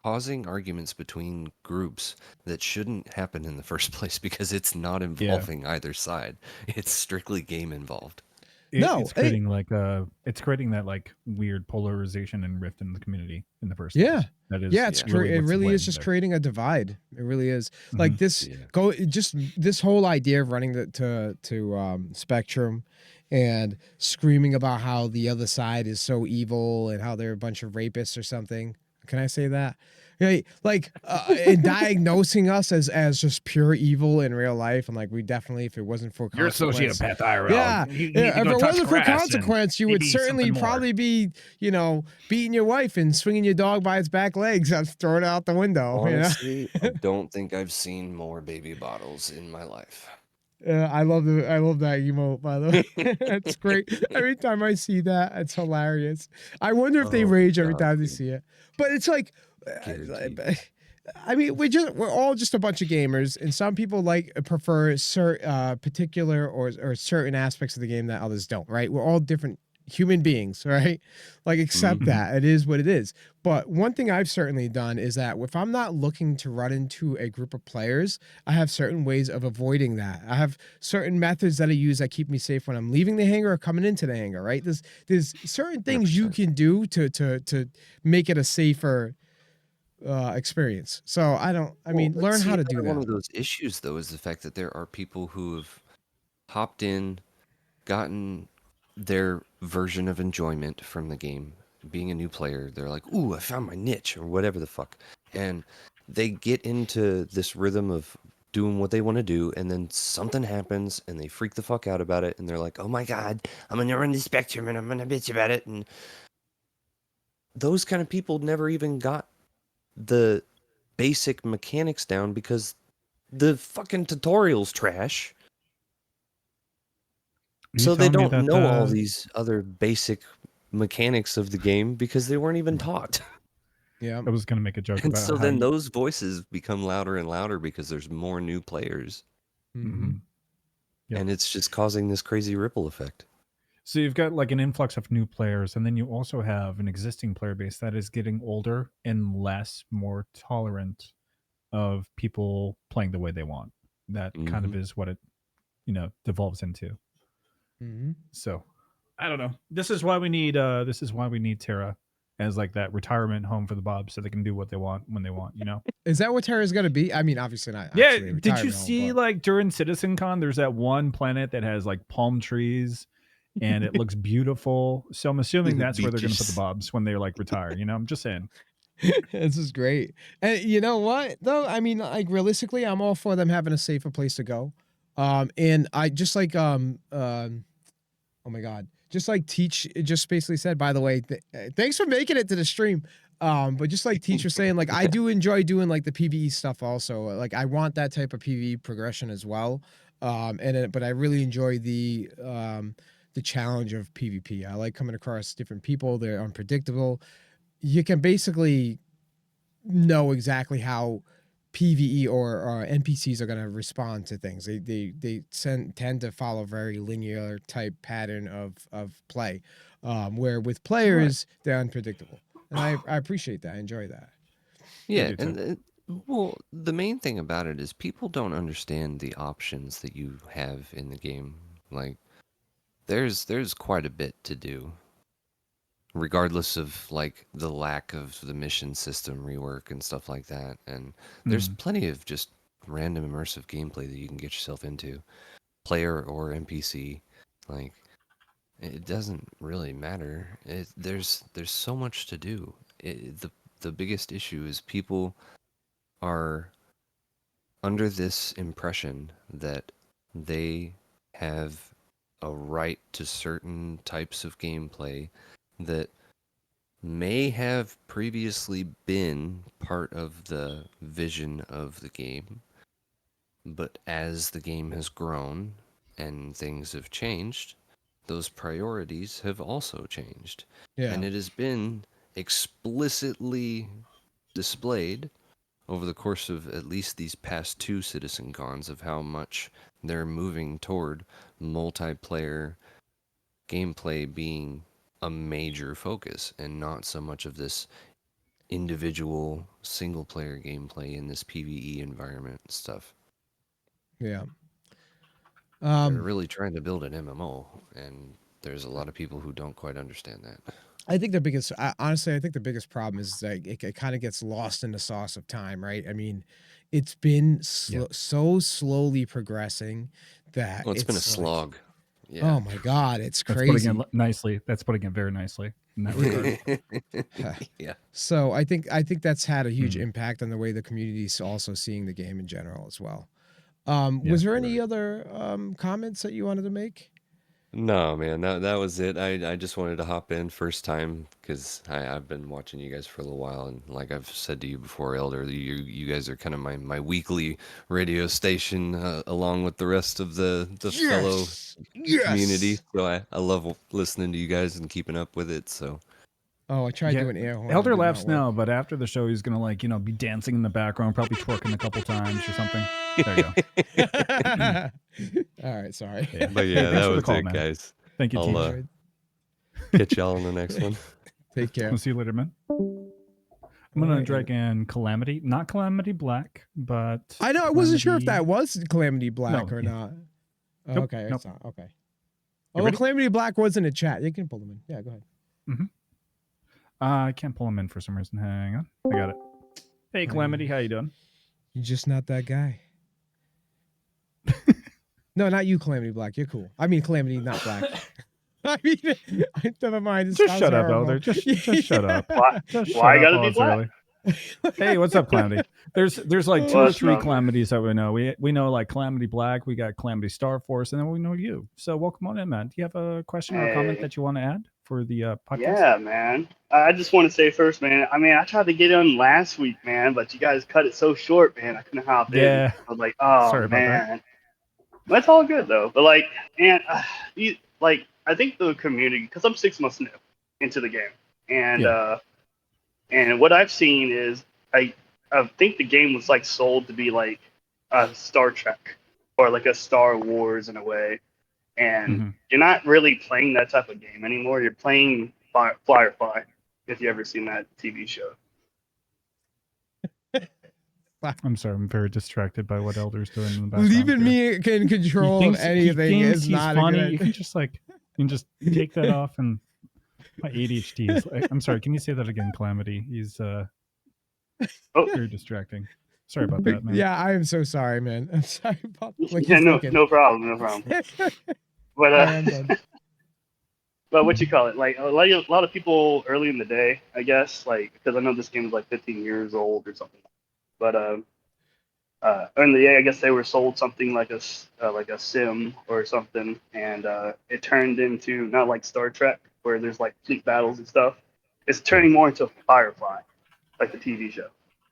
causing arguments between groups that shouldn't happen in the first place, because it's not involving either side. It's strictly game involved. It's creating that like weird polarization and rift in the community in the first place. That is, it really is just creating a divide. It really is. Like this this whole idea of running to Spectrum and screaming about how the other side is so evil and how they're a bunch of rapists or something. Can I say that? Like and diagnosing us as just pure evil in real life, and like we definitely, if it wasn't for you're a sociopath IRL. If it wasn't for consequence, you would certainly probably be, you know, beating your wife and swinging your dog by its back legs and throwing it out the window. Honestly, I don't think I've seen more baby bottles in my life. I love that emote, by the way. That's great. Every time I see that, it's hilarious. I wonder if they Oh my rage every God, time they dude. see it. But it's like, Guaranteed. I mean, we're all just a bunch of gamers, and some people prefer particular or certain aspects of the game that others don't. Right? We're all different human beings, right? Like, accept Mhm. that it is what it is. But one thing I've certainly done is that if I'm not looking to run into a group of players, I have certain ways of avoiding that. I have certain methods that I use that keep me safe when I'm leaving the hangar or coming into the hangar, right? There's certain things you 100%. can do to make it a safer experience. So I Well, mean, let's learn see, how to do another one that. of those issues, though, is the fact that there are people who have hopped in, gotten their version of enjoyment from the game. Being a new player, they're like, "Ooh, I found my niche," or whatever the fuck, and they get into this rhythm of doing what they want to do, and then something happens, and they freak the fuck out about it, and they're like, "Oh my God, I'm gonna run the spectrum, and I'm gonna bitch about it," and those kind of people never even got the basic mechanics down because the fucking tutorial's trash. Are you So they telling me don't that know all these other basic mechanics of the game because they weren't even taught. Yeah. I was going to make a joke And about so how then you. those voices become louder and louder because there's more new players. Mm-hmm. Mhm. Yep. And it's just causing this crazy ripple effect. So you've got like an influx of new players, and then you also have an existing player base that is getting older and more tolerant of people playing the way they want. That kind of Mhm. is what it, devolves into. Mm-hmm. So I don't know. This is why we need Terra as like that retirement home for the Bobs so they can do what they want when they want, Is that what Terra's gonna be? I mean, obviously not Yeah, actually a did you retirement home, see but like during CitizenCon there's that one planet that has like palm trees and it looks beautiful. So I'm assuming that's where they're going to put the Beaches. Bobs when they like retire, I'm just saying. this is great. And you know what though? I mean, like, realistically, I'm all for them having a safer place to go. And I just like oh my god, just like Teach just basically said, by the way, thanks for making it to the stream. But just like Teach was saying, like, I do enjoy doing like the PvE stuff also. Like, I want that type of PvE progression as well. But I really enjoy the challenge of PvP. I like coming across different people. They're unpredictable. You can basically know exactly how PVE or NPCs are going to respond to things. Tend to follow a very linear type pattern of play, where with Right. players they're unpredictable, and I appreciate that. I enjoy that. I Yeah, do too. and well, the main thing about it is people don't understand the options that you have in the game. Like there's quite a bit to do, regardless of like the lack of the mission system rework and stuff like that. And there's Mm. plenty of just random immersive gameplay that you can get yourself into, player or NPC. Like it doesn't really matter. There's so much to do. The biggest issue is people are under this impression that they have a right to certain types of gameplay that may have previously been part of the vision of the game, but as the game has grown and things have changed, those priorities have also changed. Yeah, And it has been explicitly displayed over the course of at least these past two Citizen Cons of how much they're moving toward multiplayer gameplay being a major focus and not so much of this individual single player gameplay in this PvE environment stuff. yeah. They're Um, really trying to build an MMO, and there's a lot of people who don't quite understand that. I think the biggest, honestly, I think the biggest problem is like it kind of gets lost in the sauce of time, right? I mean, it's been Yeah. so slowly progressing that Well, it's been a it's like, slog. Yeah. oh my god, it's That's putting it crazy. nicely. That's putting it very nicely in that regard. Yeah. So I think that's had a huge Mm. impact on the way the community is also seeing the game in general as well. Yeah. Was there any Right. other comments that you wanted to make? No, man, that was it. I just wanted to hop in first time because I've been watching you guys for a little while, and like I've said to you before, Elder, you guys are kind of my weekly radio station along with the rest of the fellow community. So I love listening to you guys and keeping up with it. So Oh, I tried doing air horn. Elder laughs now, but after the show, he's gonna like be dancing in the background, probably twerking a couple times or something. There you go. All right, sorry. Yeah. But yeah, that was it, guys. Thank you, I'll catch y'all on the next one. Take care. We'll see you later, man. I'm gonna drag in Calamity, not Calamity Black, but I know I wasn't sure if that was Calamity Black or not. Nope, Okay, nope. it's not. Okay. Oh, Calamity Black was in the chat. You can pull them in. Yeah, go ahead. Mm-hmm. I can't pull him in for some reason. Hang on, I got it. Hey, Calamity, how you doing? You're just not that guy. No, not you, Calamity Black. You're cool. I mean, Calamity, not Black. I mean, never mind. Just shut up, Elder. Just shut up. Why gotta be Black? Hey, what's up, Calamity? There's like 2 or 3 Calamities that we know. We know like Calamity Black, we got Calamity Star Force, and then we know you. So welcome on in, man. Do you have a question or a comment that you want to add for the podcast? Yeah, man. I just want to say first, man. I mean, I tried to get on last week, man, but you guys cut it so short, man. I couldn't hop in. I was like, oh, sorry about that. That's all good though. But like, and I think the community, because I'm 6 months new into the game, and what I've seen is I think the game was like sold to be like a Star Trek or like a Star Wars in a way, and you're not really playing that type of game anymore. You're playing Firefly, if you ever seen that TV show. I'm sorry, I'm very distracted by what Elder's doing in the background. Leaving me in control of anything is not funny. You can just take that off, and my ADHD is like, I'm sorry, can you say that again, Calamity? He's very distracting. Sorry about that, man. Yeah, I am so sorry, man. I'm sorry about no problem. But but what you call it? Like a lot of people early in the day, I guess, like because I know this game is like 15 years old or something. But in the day, I guess they were sold something like a sim or something, and it turned into not like Star Trek where there's like fleet battles and stuff. It's turning more into Firefly, like the TV show,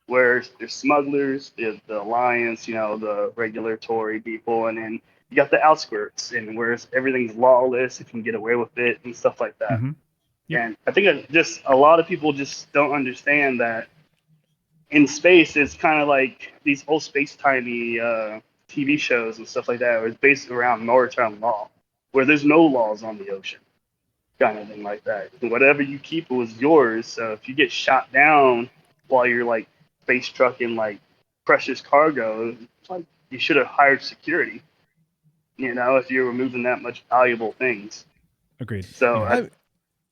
where there's smugglers, there's the Alliance, the regular Tory people, and then you got the outskirts, and where everything's lawless, you can get away with it and stuff like that. And I think just a lot of people just don't understand that. In space, it's kind of like these old space-timey TV shows and stuff like that, where it's based around maritime law, where there's no laws on the ocean, kind of thing like that. And whatever you keep was yours. So if you get shot down while you're like space trucking like precious cargo, it's like you should have hired security. If you were moving that much valuable things. Agreed. So.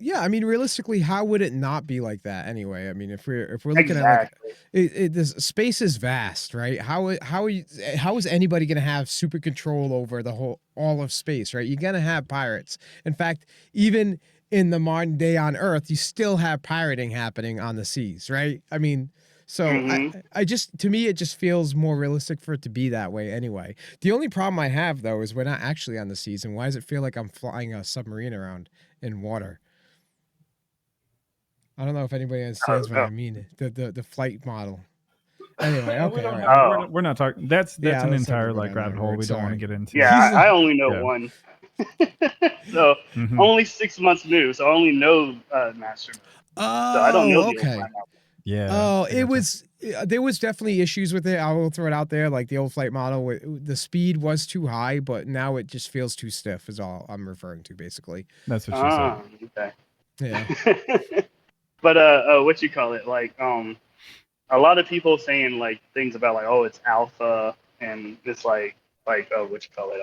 Yeah, I mean, realistically, how would it not be like that anyway? I mean, if we're looking at like, this space is vast, right? How is anybody going to have super control over all of space, right? You're going to have pirates. In fact, even in the modern day on Earth, you still have pirating happening on the seas, right? I mean, so to me, it just feels more realistic for it to be that way anyway. The only problem I have though is we're not actually on the seas, and why does it feel like I'm flying a submarine around in water? I don't know if anybody understands what I mean. The flight model. Anyway, okay. We're not talking. That's an entire like rabbit hole we don't want to get into. Yeah, I only know one. So only 6 months new. So I only know Master. Oh, so I don't know okay. Yeah. Oh, there was definitely issues with it. I will throw it out there. Like the old flight model, the speed was too high, but now it just feels too stiff. Is all I'm referring to, basically. That's what she said. Okay. Yeah. But what you call it? Like a lot of people saying like things about like, oh, it's alpha, and it's like what you call it?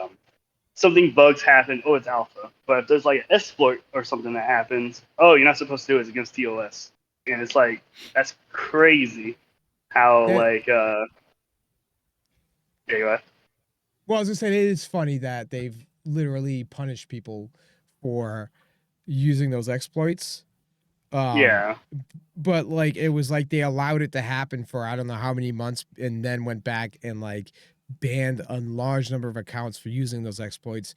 Something bugs happen. Oh, it's alpha. But if there's like an exploit or something that happens, oh, you're not supposed to do it. It's against TOS. And it's like that's crazy. How yeah, go ahead. Well, I was gonna say it is funny that they've literally punished people for using those exploits. Yeah. But like it was like they allowed it to happen for I don't know how many months, and then went back and like banned a large number of accounts for using those exploits.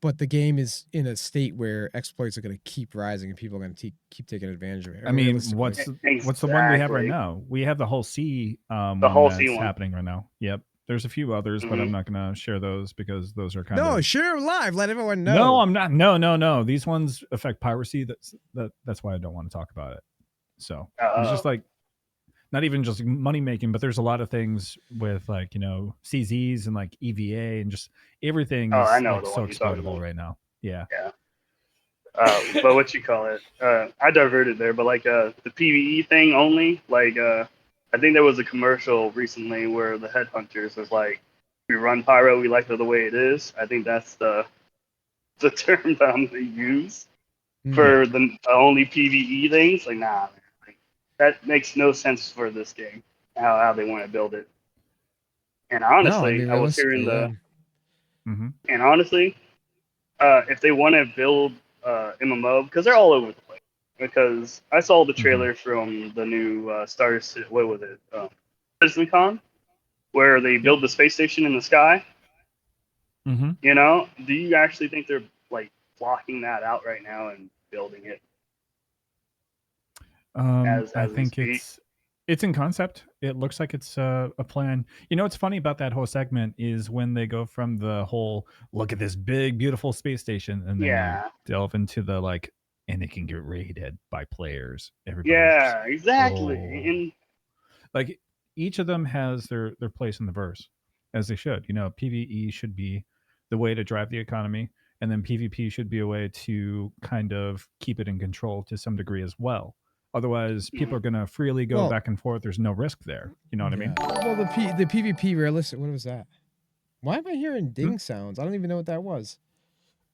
but the game is in a state where exploits are going to keep rising and people are going to keep taking advantage of it. I mean, what's the one we have right now? We have the whole C one that's happening right now. Yep. There's a few others, but I'm not going to share those because those are kind of... No, share live. Let everyone know. No, I'm not. No. These ones affect piracy. That's why I don't want to talk about it. So it's just like, not even just money making, but there's a lot of things with like, you know, CZs and like EVA and just everything is like so exploitable right now. Yeah. But what you call it? I diverted there, but like the PvE thing only, like I think there was a commercial recently where the headhunters was like, "We run pyro, we like it the way it is." I think that's the term that I'm gonna use for the only PvE things. Like, nah, man, like, that makes no sense for this game. How they want to build it. And honestly, I was hearing the. And honestly, if they want to build MMO, because they're all over the place. Because I saw the trailer from the new Star Citizen, what was it? CitizenCon, where they build the space station in the sky. You know, do you actually think they're like blocking that out right now and building it? I think it's in concept. It looks like it's a plan. You know, what's funny about that whole segment is when they go from the whole look at this big, beautiful space station, and then they delve into the like, and it can get raided by players. Everybody. Yeah, exactly. And like each of them has their place in the verse, as they should. You know, PvE should be the way to drive the economy, and then PvP should be a way to kind of keep it in control to some degree as well. Otherwise, people are going to freely go back and forth. There's no risk there. You know what I mean? Well, the PvP realistic. What was that? Why am I hearing ding sounds? I don't even know what that was.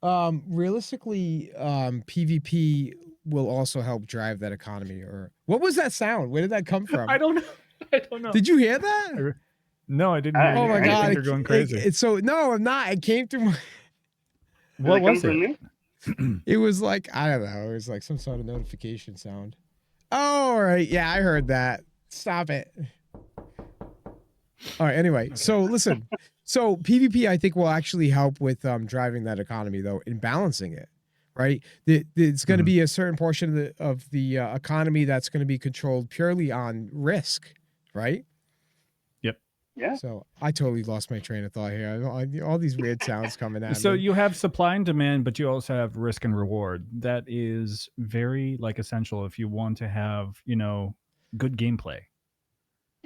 Realistically, PvP will also help drive that economy. Or what was that sound? Where did that come from? I don't know. Did you hear that? No, I didn't hear. Oh my god! You're going crazy. So no, I'm not. It came through my. What was it? It was like, I don't know. It was like some sort of notification sound. Oh, all right. Yeah, I heard that. Stop it. All right. Anyway, so listen. So PvP, I think, will actually help with driving that economy, though, and balancing it. Right? It's going to be a certain portion of the economy that's going to be controlled purely on risk. Right? Yep. Yeah. So I totally lost my train of thought here. All these weird sounds coming at me. So you have supply and demand, but you also have risk and reward. That is very like essential if you want to have, you know, good gameplay.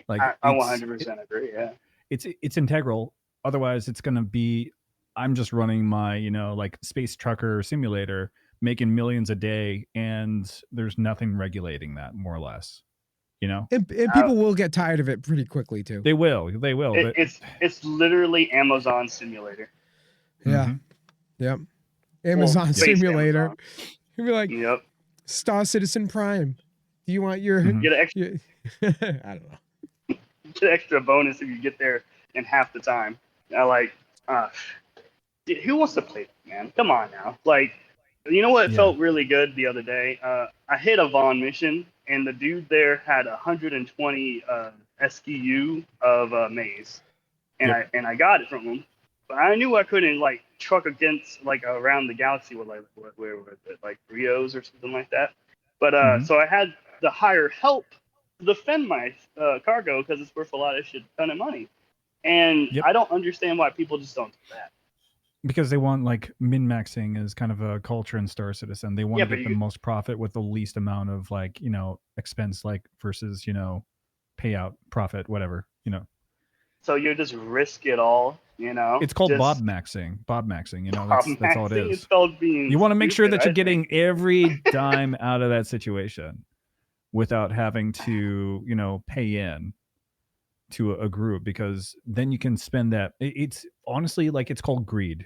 Like I 100% agree. Yeah. It's integral. Otherwise, it's going to be, I'm just running my, you know, like space trucker simulator, making millions a day, and there's nothing regulating that, more or less. You know, and people will get tired of it pretty quickly too. They will. It's literally Amazon Simulator. Yeah. Yep. Amazon Simulator. You'd be like, Star Citizen Prime. Do you want your get an extra? I don't know. Get an extra bonus if you get there in half the time. Dude, who wants to play that, man? Come on now. Like, you know what felt really good the other day? I hit a Vaughn mission, and the dude there had 120 SKU of maize, and I got it from him. But I knew I couldn't like truck against like around the galaxy with like where was it, like Rios or something like that. But so I had to hire help to defend my cargo because it's worth a lot of ton of money, and I don't understand why people just don't do that. Because they want like min-maxing as kind of a culture in Star Citizen. They want to get the most profit with the least amount of like, you know, expense, like versus, you know, payout, profit, whatever, you know. So you just risk it all, you know. It's called Bob-maxing. Bob-maxing, you know, that's all it is. It's called being you want to make sure that you're getting every dime out of that situation without having to, you know, pay in to a group, because then you can spend that. It's honestly like, it's called greed.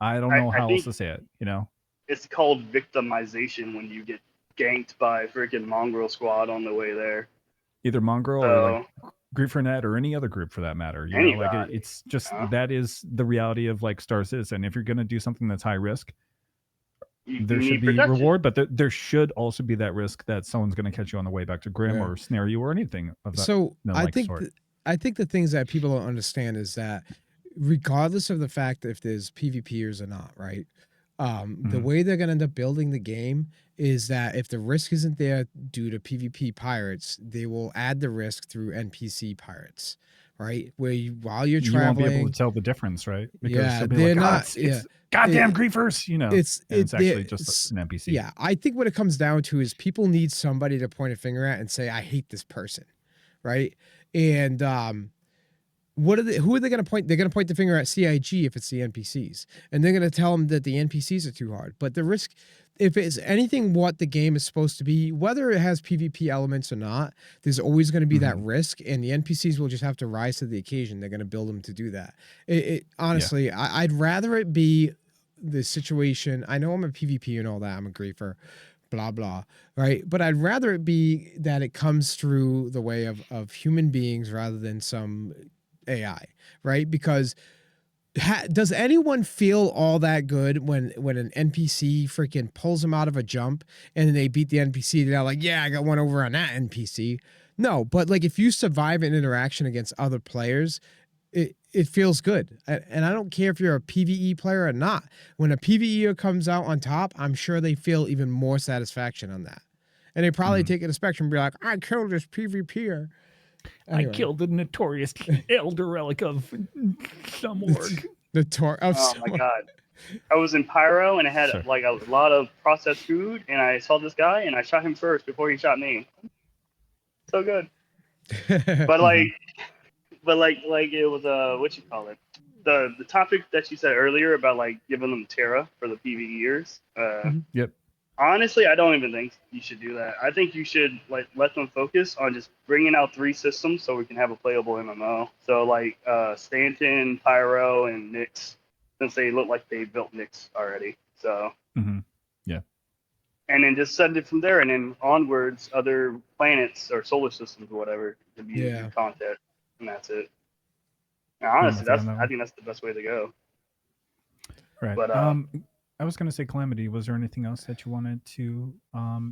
I don't know how else to say it, you know. It's called victimization when you get ganked by freaking Mongrel Squad on the way there. Either Mongrel or like Group for Net or any other group for that matter. You know, like it's just that is the reality of like Star Citizen. If you're going to do something that's high risk, there should be reward, but there should also be that risk that someone's going to catch you on the way back to Grim or snare you or anything of that. So I think the things that people don't understand is that regardless of the fact if there's PvPers or not, right? The way they're going to end up building the game is that if the risk isn't there due to PvP pirates, they will add the risk through NPC pirates, right? Where while you're traveling, you won't be able to tell the difference, right? Because they're not. It's goddamn griefers, it's actually just an NPC. Yeah, I think what it comes down to is people need somebody to point a finger at and say, "I hate this person," right? And who are they going to point? They're going to point the finger at CIG if it's the NPCs, and they're going to tell them that the NPCs are too hard. But the risk, if it's anything what the game is supposed to be, whether it has PvP elements or not, there's always going to be that risk, and the NPCs will just have to rise to the occasion. They're going to build them to do that. Honestly, I'd rather it be the situation. I know I'm a PvP and all that. I'm a griefer, blah, blah, right? But I'd rather it be that it comes through the way of human beings rather than some AI, right? Because does anyone feel all that good when an NPC freaking pulls them out of a jump and then they beat the NPC? They're like, yeah, I got one over on that NPC. No, but like if you survive an interaction against other players, it feels good. And I don't care if you're a PvE player or not. When a PvEer comes out on top, I'm sure they feel even more satisfaction on that. And they probably take it a spectrum and be like, I killed this PvPer. Anyway. I killed the notorious elder relic of some org. Oh my god. I was in Pyro and I had like a lot of processed food and I saw this guy and I shot him first before he shot me. So good. But like it was what you call it? The topic that you said earlier about like giving them Terra for the PvEers. Yep. Honestly, I don't even think you should do that. I think you should like let them focus on just bringing out 3 systems so we can have a playable MMO. So like Stanton, Pyro, and Nyx, since they look like they built Nyx already. So yeah. And then just send it from there, and then onwards, other planets or solar systems or whatever to be content, and that's it. Now, honestly, I think that's the best way to go. Right. But I was going to say, Calamity, was there anything else that you wanted to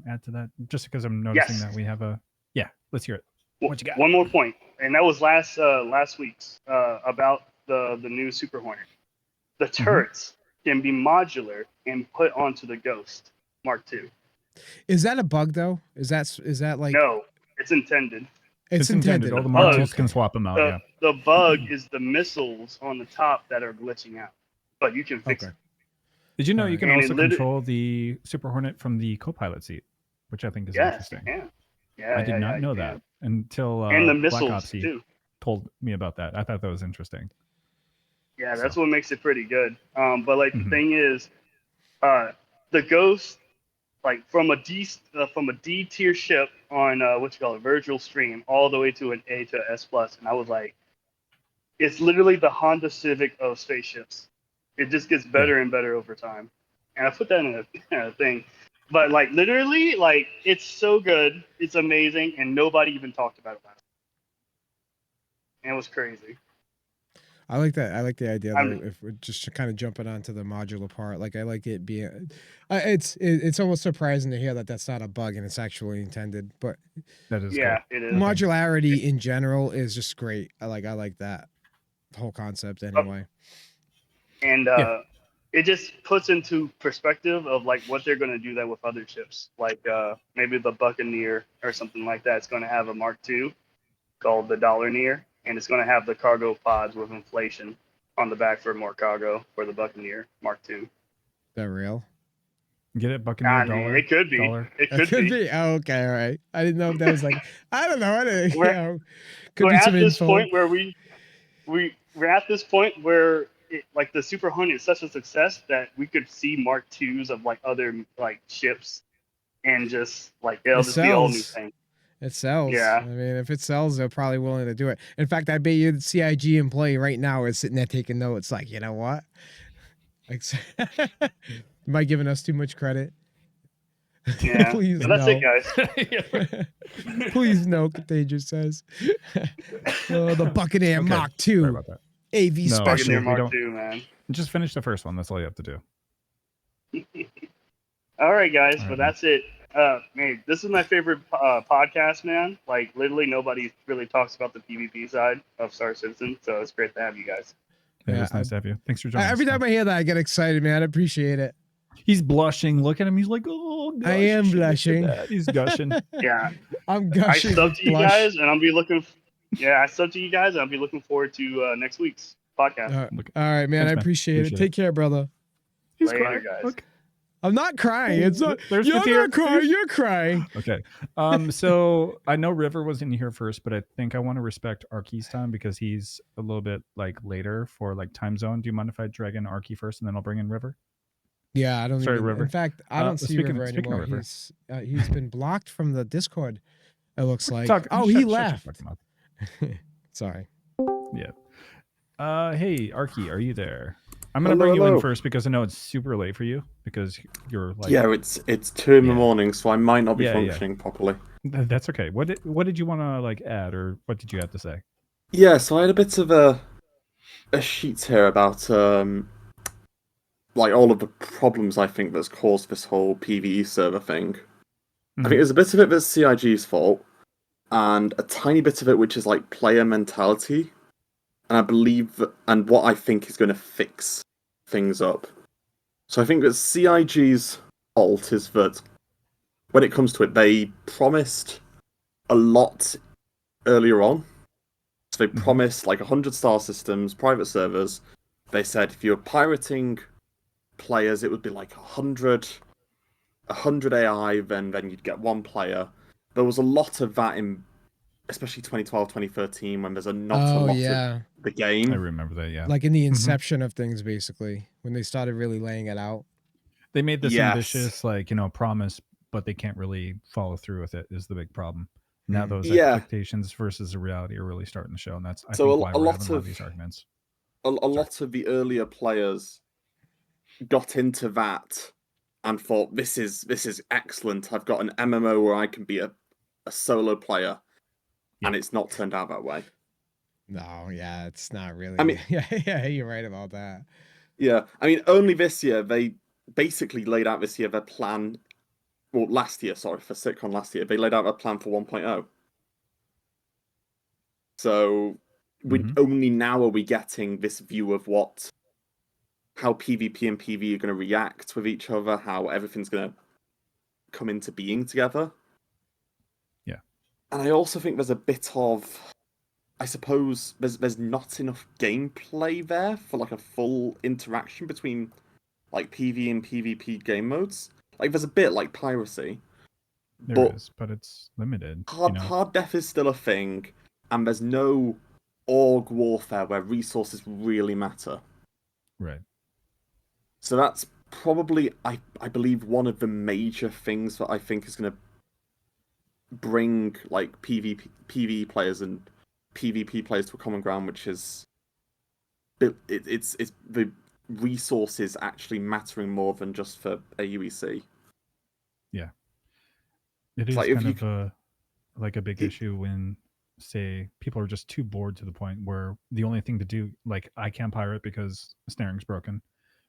add to that? Just because I'm noticing that we have let's hear it. What you got? One more point, and that was last week's about the new Super Hornet. The turrets can be modular and put onto the Ghost Mark II. Is that a bug though? Is that like? No, it's intended. It's intended. All the Mark IIs can swap them out. The bug is the missiles on the top that are glitching out, but you can fix it. Did you know you can also control the Super Hornet from the co-pilot seat, which I think is interesting. Yeah, I did not know that until and the missiles Black Ops too. Told me about that. I thought that was interesting. Yeah, that's what makes it pretty good. But like the thing is, the Ghost, like from a D tier ship on Virtual Stream all the way to an A to S plus, and I was like, it's literally the Honda Civic of spaceships. It just gets better and better over time. And I put that in a thing. But like literally, like it's so good, it's amazing, and nobody even talked about it last. And it was crazy. I like that. I like the idea though, if we're just kind of jumping onto the modular part. Like I like it being, it's almost surprising to hear that that's not a bug and it's actually intended. But that is it is. Modularity in general is just great. I like that whole concept anyway. And it just puts into perspective of like what they're going to do that with other ships, like maybe the Buccaneer or something like that. It's going to have a Mark II called the Dollarneer, and it's going to have the cargo pods with inflation on the back for more cargo for the Buccaneer Mark II. Is that real? Get it, Buccaneer dollar? It could be. Dollar. It could be. Oh, okay, all right. I didn't know if that was like I don't know. We're at this point where we're at this point where like the Super Hornet is such a success that we could see Mark IIs of like other like ships, and just like it'll just be a whole new thing. It sells. Yeah. I mean, if it sells, they're probably willing to do it. In fact, I bet you the CIG employee right now is sitting there taking notes. Like, you know what? Like, am I giving us too much credit? Yeah. Please that's no. it, guys. Please no, Contagious says. The Buccaneer Mark II. Sorry about that. AV special. Mark II, man. Just finish the first one. That's all you have to do. All right, guys. But that's it. Man, this is my favorite podcast, man. Like, literally nobody really talks about the PvP side of Star Citizen, so it's great to have you guys. Yeah, it's nice to have you. Thanks for joining us. Every time I hear that, I get excited, man. I appreciate it. He's blushing. Look at him. He's like, oh, gosh, I am you should get to blushing. that." He's gushing. Yeah, I'm I gushing. sub to you blush. guys, and I'll be looking. Yeah, I sub to you guys, and I'll be looking forward to next week's podcast. All right, man. Thanks, I man. appreciate it. Take care, brother. He's Later, crying. guys. Look. I'm not crying. It's not. There's You're the tear. not crying. You're crying. Okay. So I know River was in here first, but I think I want to respect Arky's time because he's a little bit like later for like time zone. Do you mind if I drag in Arky first and then I'll bring in River? Yeah, I don't. Sorry, even, River. In fact, I don't see River speaking of anymore. River. He's been blocked from the Discord. It looks like. He left. Sorry. Yeah. Hey, Arky, are you there? I'm gonna bring you in first because I know it's super late for you because you're like. Yeah, it's 2 in the morning, so I might not be functioning properly. That's okay. What did you want to like add, or what did you have to say? Yeah, so I had a bit of a sheet here about like all of the problems I think that's caused this whole PvE server thing. I think there's a bit of it that's CIG's fault, and a tiny bit of it which is like player mentality. And I believe, and what I think is going to fix things up. So I think that CIG's fault is that when it comes to it, they promised a lot earlier on. So they promised like 100 star systems, private servers. They said if you're pirating players, it would be like 100 AI, then you'd get one player. There was a lot of that in, especially 2012, 2013, when there's not a lot of the game. I remember that, yeah. Like in the inception of things, basically, when they started really laying it out. They made this ambitious, like, promise, but they can't really follow through with it is the big problem. Now those expectations versus the reality are really starting to show, and that's, I think, why we're having a lot of these arguments. A lot of the earlier players got into that and thought, this is excellent. I've got an MMO where I can be a solo player. And it's not turned out that way. No, yeah, it's not really. I mean, yeah, you're right about that. Yeah, I mean, only this year, they basically laid out this year their plan. Well, last year, sorry, for SitCon last year, they laid out their plan for 1.0. So, only now are we getting this view of how PvP and PvE are going to react with each other, how everything's going to come into being together. And I also think there's a bit of, I suppose, there's not enough gameplay there for like a full interaction between like PvE and PvP game modes. Like there's a bit like piracy. There is, but it's limited. Hard def is still a thing, and there's no org warfare where resources really matter. Right. So that's probably, I believe, one of the major things that I think is going to bring like PvE players and PvP players to a common ground, which is it's the resources actually mattering more than just for AUEC. Yeah, it is like kind of a big issue when, say, people are just too bored to the point where the only thing to do, like, I can't pirate because snaring's broken.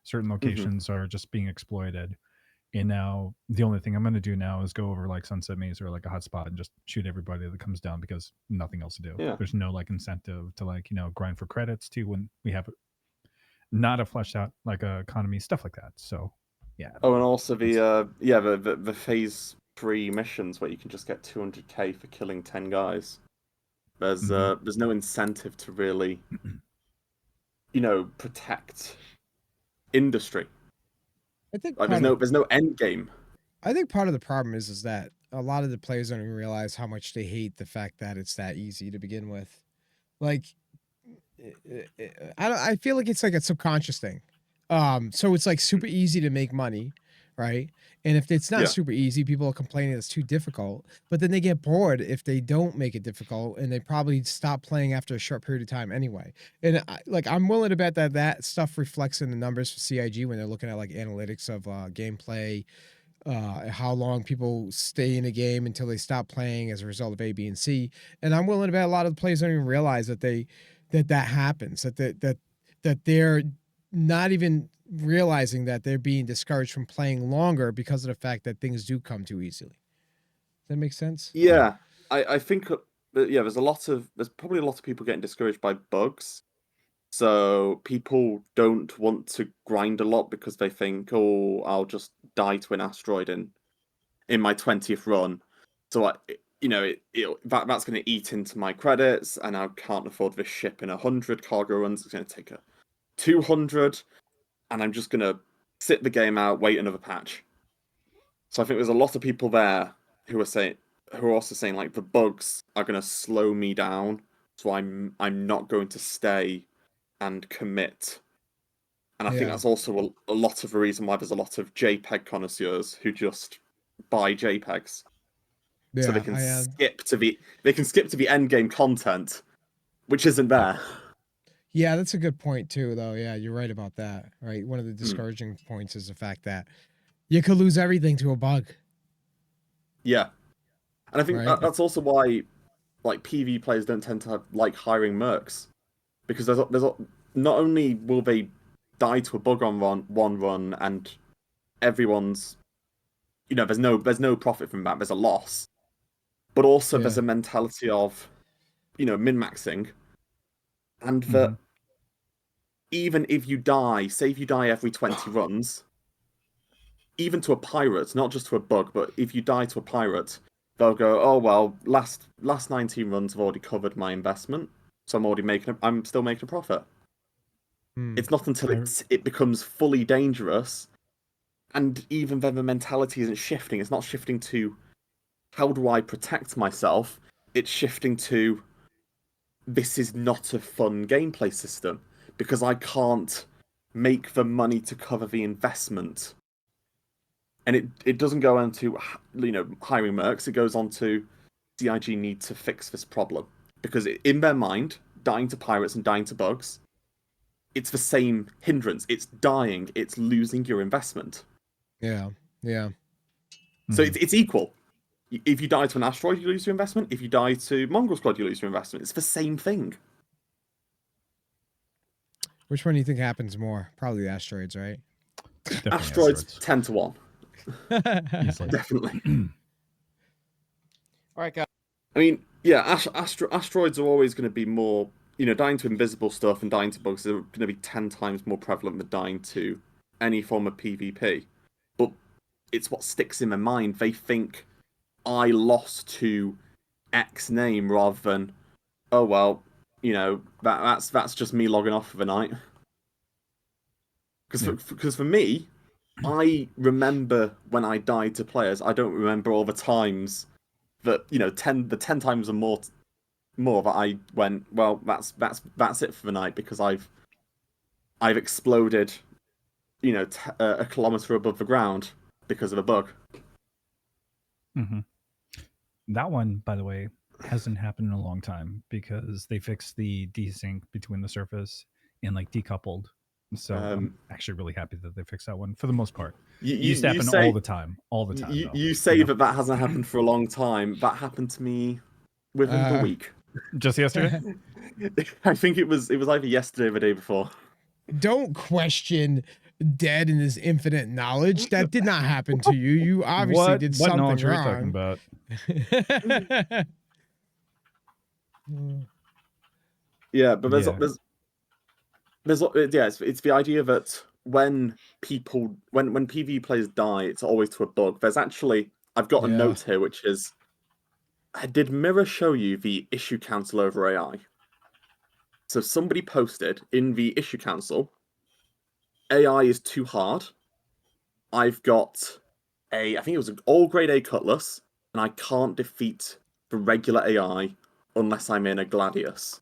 Certain locations are just being exploited. And now the only thing I'm going to do now is go over like Sunset Maze or like a hotspot and just shoot everybody that comes down because nothing else to do. Yeah. There's no like incentive to like, grind for credits too when we have not a fleshed out like economy, stuff like that. So yeah. Oh, and also the phase 3 missions where you can just get 200k for killing 10 guys. There's no incentive to really, protect industry. I think like there's no end game. I think part of the problem is that a lot of the players don't even realize how much they hate the fact that it's that easy to begin with. Like, I feel like it's like a subconscious thing. So it's like super easy to make money, right? And if it's not super easy, people are complaining it's too difficult. But then they get bored if they don't make it difficult, and they probably stop playing after a short period of time anyway. And I'm willing to bet that stuff reflects in the numbers for CIG when they're looking at like analytics of gameplay, how long people stay in a game until they stop playing as a result of A, B, and C. And I'm willing to bet a lot of the players don't even realize that that happens, that they're not even realizing that they're being discouraged from playing longer because of the fact that things do come too easily. Does that make sense? Yeah, I think there's probably a lot of people getting discouraged by bugs, So people don't want to grind a lot because they think, oh, I'll just die to an asteroid in my 20th run. So that's going to eat into my credits, and I can't afford this ship in 100 cargo runs. It's going to take 200, and I'm just going to sit the game out, wait another patch. So I think there's a lot of people there who are also saying like the bugs are going to slow me down, so I'm not going to stay and commit. And I think that's also a lot of the reason why there's a lot of JPEG connoisseurs who just buy JPEGs. Yeah, so they can skip to the end game content, which isn't there. Yeah, that's a good point too, though. Yeah, you're right about that. Right, one of the discouraging points is the fact that you could lose everything to a bug. Yeah, and I think that's also why like PvE players don't tend to like hiring mercs, because not only will they die to a bug on one run and everyone's there's no profit from that, there's a loss, but also there's a mentality of min-maxing, and that even if you die, say if you die every 20 runs, even to a pirate, not just to a bug, but if you die to a pirate, they'll go, oh well, last 19 runs have already covered my investment, so I'm still making a profit. It's not until it becomes fully dangerous, and even then the mentality isn't shifting. It's not shifting to how do I protect myself? It's shifting to this is not a fun gameplay system because I can't make the money to cover the investment. And it doesn't go on to hiring mercs. It goes on to CIG need to fix this problem, because in their mind, dying to pirates and dying to bugs, it's the same hindrance. It's dying. It's losing your investment. Yeah. So it's equal. If you die to an asteroid, you lose your investment. If you die to Mongrel Squad, you lose your investment. It's the same thing. Which one do you think happens more? Probably the asteroids, right? Asteroids 10 to 1. Definitely. All right, guys. I mean, yeah, asteroids are always going to be more, dying to invisible stuff and dying to bugs are going to be 10 times more prevalent than dying to any form of PvP. But it's what sticks in their mind. They think, I lost to X name, rather than, oh well, that's just me logging off for the night. Because for me, I remember when I died to players. I don't remember all the times that 10 times or more that I went, well, that's it for the night, because I've exploded a kilometer above the ground because of a bug. That one, by the way, hasn't happened in a long time, because they fixed the desync between the surface and like decoupled. So I'm actually really happy that they fixed that one for the most part. It used to happen all the time. You say that hasn't happened for a long time. That happened to me within the week. Just yesterday? I think it was either yesterday or the day before. Don't question Dead and his infinite knowledge. That did not happen to you. You obviously did something wrong. What knowledge are you talking about? Yeah, but it's the idea that when PvE players die, it's always to a bug. There's actually, I've got a note here, which is, did Mirror show you the issue council over AI? So somebody posted in the issue council, AI is too hard. I've got I think it was an all grade A Cutlass, and I can't defeat the regular AI unless I'm in a Gladius.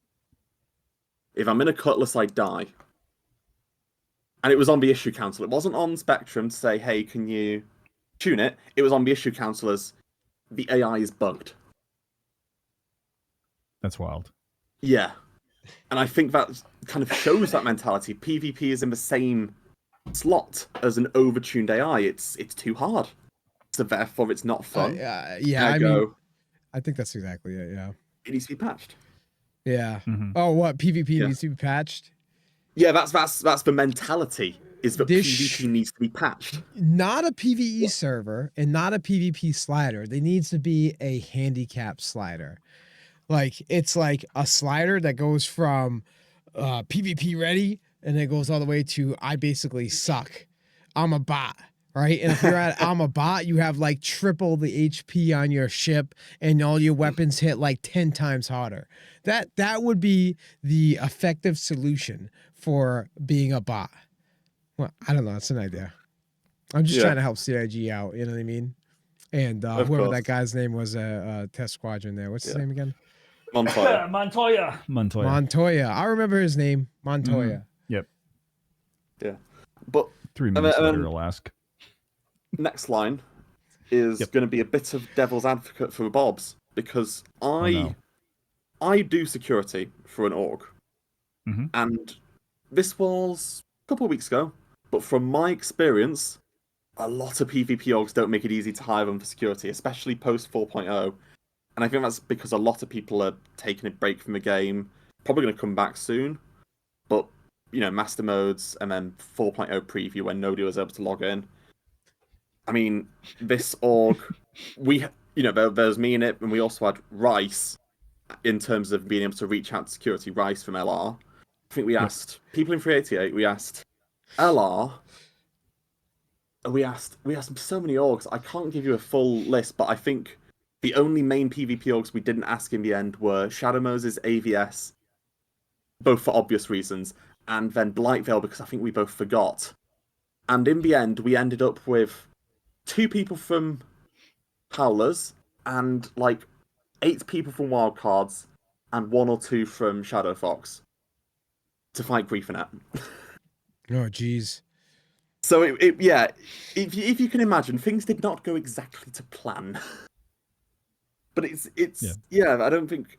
If I'm in a Cutlass, I die. And it was on the issue council. It wasn't on Spectrum to say, hey, can you tune it? It was on the issue council as the AI is bugged. That's wild. Yeah. And I think that kind of shows that mentality. PvP is in the same slot as an overtuned AI. It's too hard. So therefore it's not fun. I think that's exactly it, yeah. It needs to be patched. Yeah. Oh, what? PvP needs to be patched? Yeah, that's the mentality, is that PvP needs to be patched. Not a PvE server and not a PvP slider. There needs to be a handicap slider. Like, it's like a slider that goes from PvP ready, and it goes all the way to I basically suck. I'm a bot, right? And if you're at I'm a bot, you have like triple the HP on your ship, and all your weapons hit like 10 times harder. That would be the effective solution for being a bot. Well, I don't know. It's an idea. I'm just trying to help CIG out. You know what I mean? And whoever that guy's name was, Test Squadron there. What's his name again? Montoya. Montoya. I remember his name. Montoya. Yep. Yeah. But 3 minutes later, I'll ask. Next line is going to be a bit of devil's advocate for Bob's, because I do security for an org. And this was a couple of weeks ago, but from my experience, a lot of PvP orgs don't make it easy to hire them for security, especially post 4.0. And I think that's because a lot of people are taking a break from the game, probably going to come back soon. But, you know, master modes and then 4.0 preview when nobody was able to log in. I mean, this org, there's me in it, and we also had Rice in terms of being able to reach out to security. Rice from LR. I think we asked people in 388, we asked LR, we asked so many orgs. I can't give you a full list, but I think the only main PvP orgs we didn't ask in the end were Shadow Moses, AVS, both for obvious reasons, and then Blightveil because I think we both forgot. And in the end, we ended up with 2 people from Howlers and like 8 people from Wildcards and 1 or 2 from Shadow Fox to fight Griefernet. Oh, jeez. So if you can imagine, things did not go exactly to plan. But it's I don't think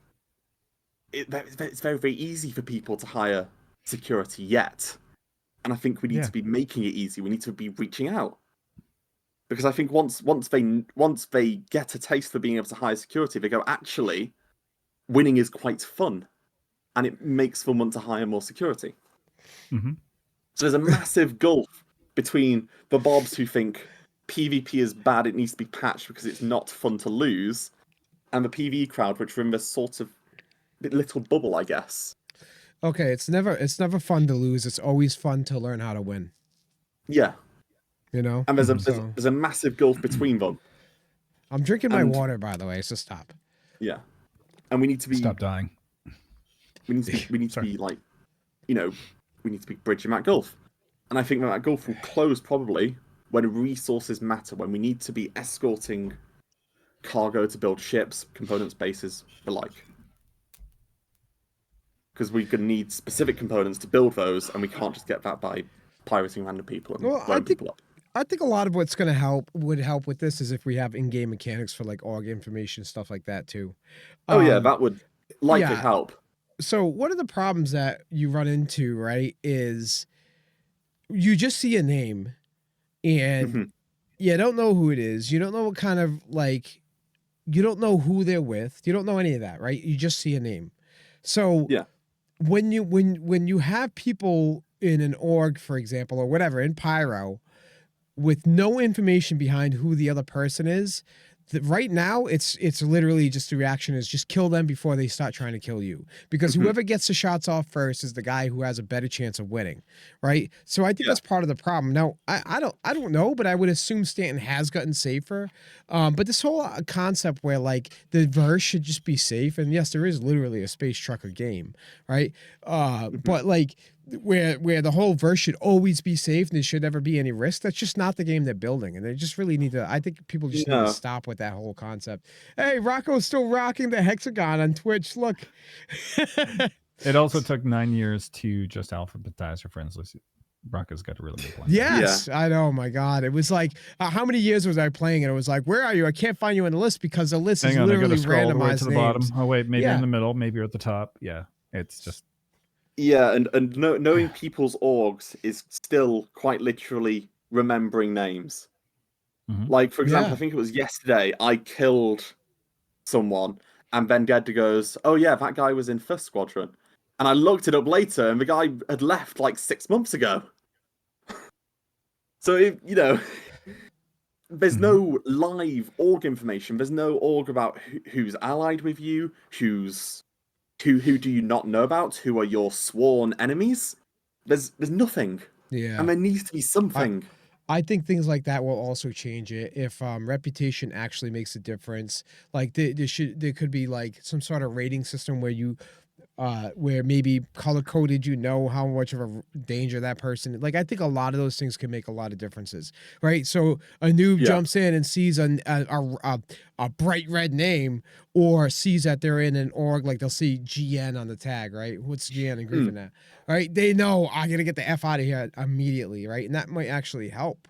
it's very, very easy for people to hire security yet. And I think we need to be making it easy. We need to be reaching out. Because I think once they get a taste for being able to hire security, they go, actually, winning is quite fun. And it makes them want to hire more security. So there's a massive gulf between the Bobs who think PvP is bad, it needs to be patched because it's not fun to lose, and the PvE crowd, which are in this sort of little bubble, I guess. Okay, it's never fun to lose. It's always fun to learn how to win. Yeah. You know? And there's a massive gulf between them. I'm drinking my water, by the way, so stop. Yeah. And we need to be... Stop dying. We need to be like, we need to be bridging that gulf. And I think that gulf will close probably when resources matter, when we need to be escorting cargo to build ships, components, bases, the like. Because we could need specific components to build those, and we can't just get that by pirating random people and blowing people up. I think a lot of what's going to would help with this is if we have in-game mechanics for like org information, stuff like that too. That would likely help. So one of the problems that you run into, right, is you just see a name and you don't know who it is. You don't know what kind of you don't know who they're with. You don't know any of that, right? You just see a name. So when you have people in an org, for example, or whatever, in Pyro, with no information behind who the other person is, right now it's literally just the reaction is just kill them before they start trying to kill you, because whoever gets the shots off first is the guy who has a better chance of winning, right? So I think that's part of the problem. Now I don't know, but I would assume Stanton has gotten safer. But this whole concept where like the verse should just be safe, and yes, there is literally a space trucker game, right? But like where the whole verse should always be safe and there should never be any risk. That's just not the game they're building, and they just really need to. I think people just need to stop with that whole concept. Hey, Rocco's still rocking the hexagon on Twitch. Look. It also took 9 years to just alphabetize your friends list. Rocco's got a really good plan. Yes, I know. Oh my God, it was like how many years was I playing it? It was like, where are you? I can't find you on the list because the list is literally randomized to the bottom. Oh wait, maybe in the middle, maybe you're at the top. Yeah, it's just. Yeah, and knowing people's orgs is still quite literally remembering names. Like, for example, I think it was yesterday, I killed someone, and then Gedda goes, oh yeah, that guy was in First Squadron. And I looked it up later, and the guy had left like 6 months ago. So, there's no live org information. There's no org about who's allied with you, who's who do you not know about? Who are your sworn enemies? There's nothing. Yeah. And there needs to be something. I think things like that will also change it if reputation actually makes a difference. Like there could be like some sort of rating system where you where maybe color coded, you know how much of a danger that person. Like I think a lot of those things can make a lot of differences, right? So a noob jumps in and sees a bright red name, or sees that they're in an org, like they'll see GN on the tag, right? What's GN and griefing that, right? They know I gotta get the F out of here immediately, right? And that might actually help.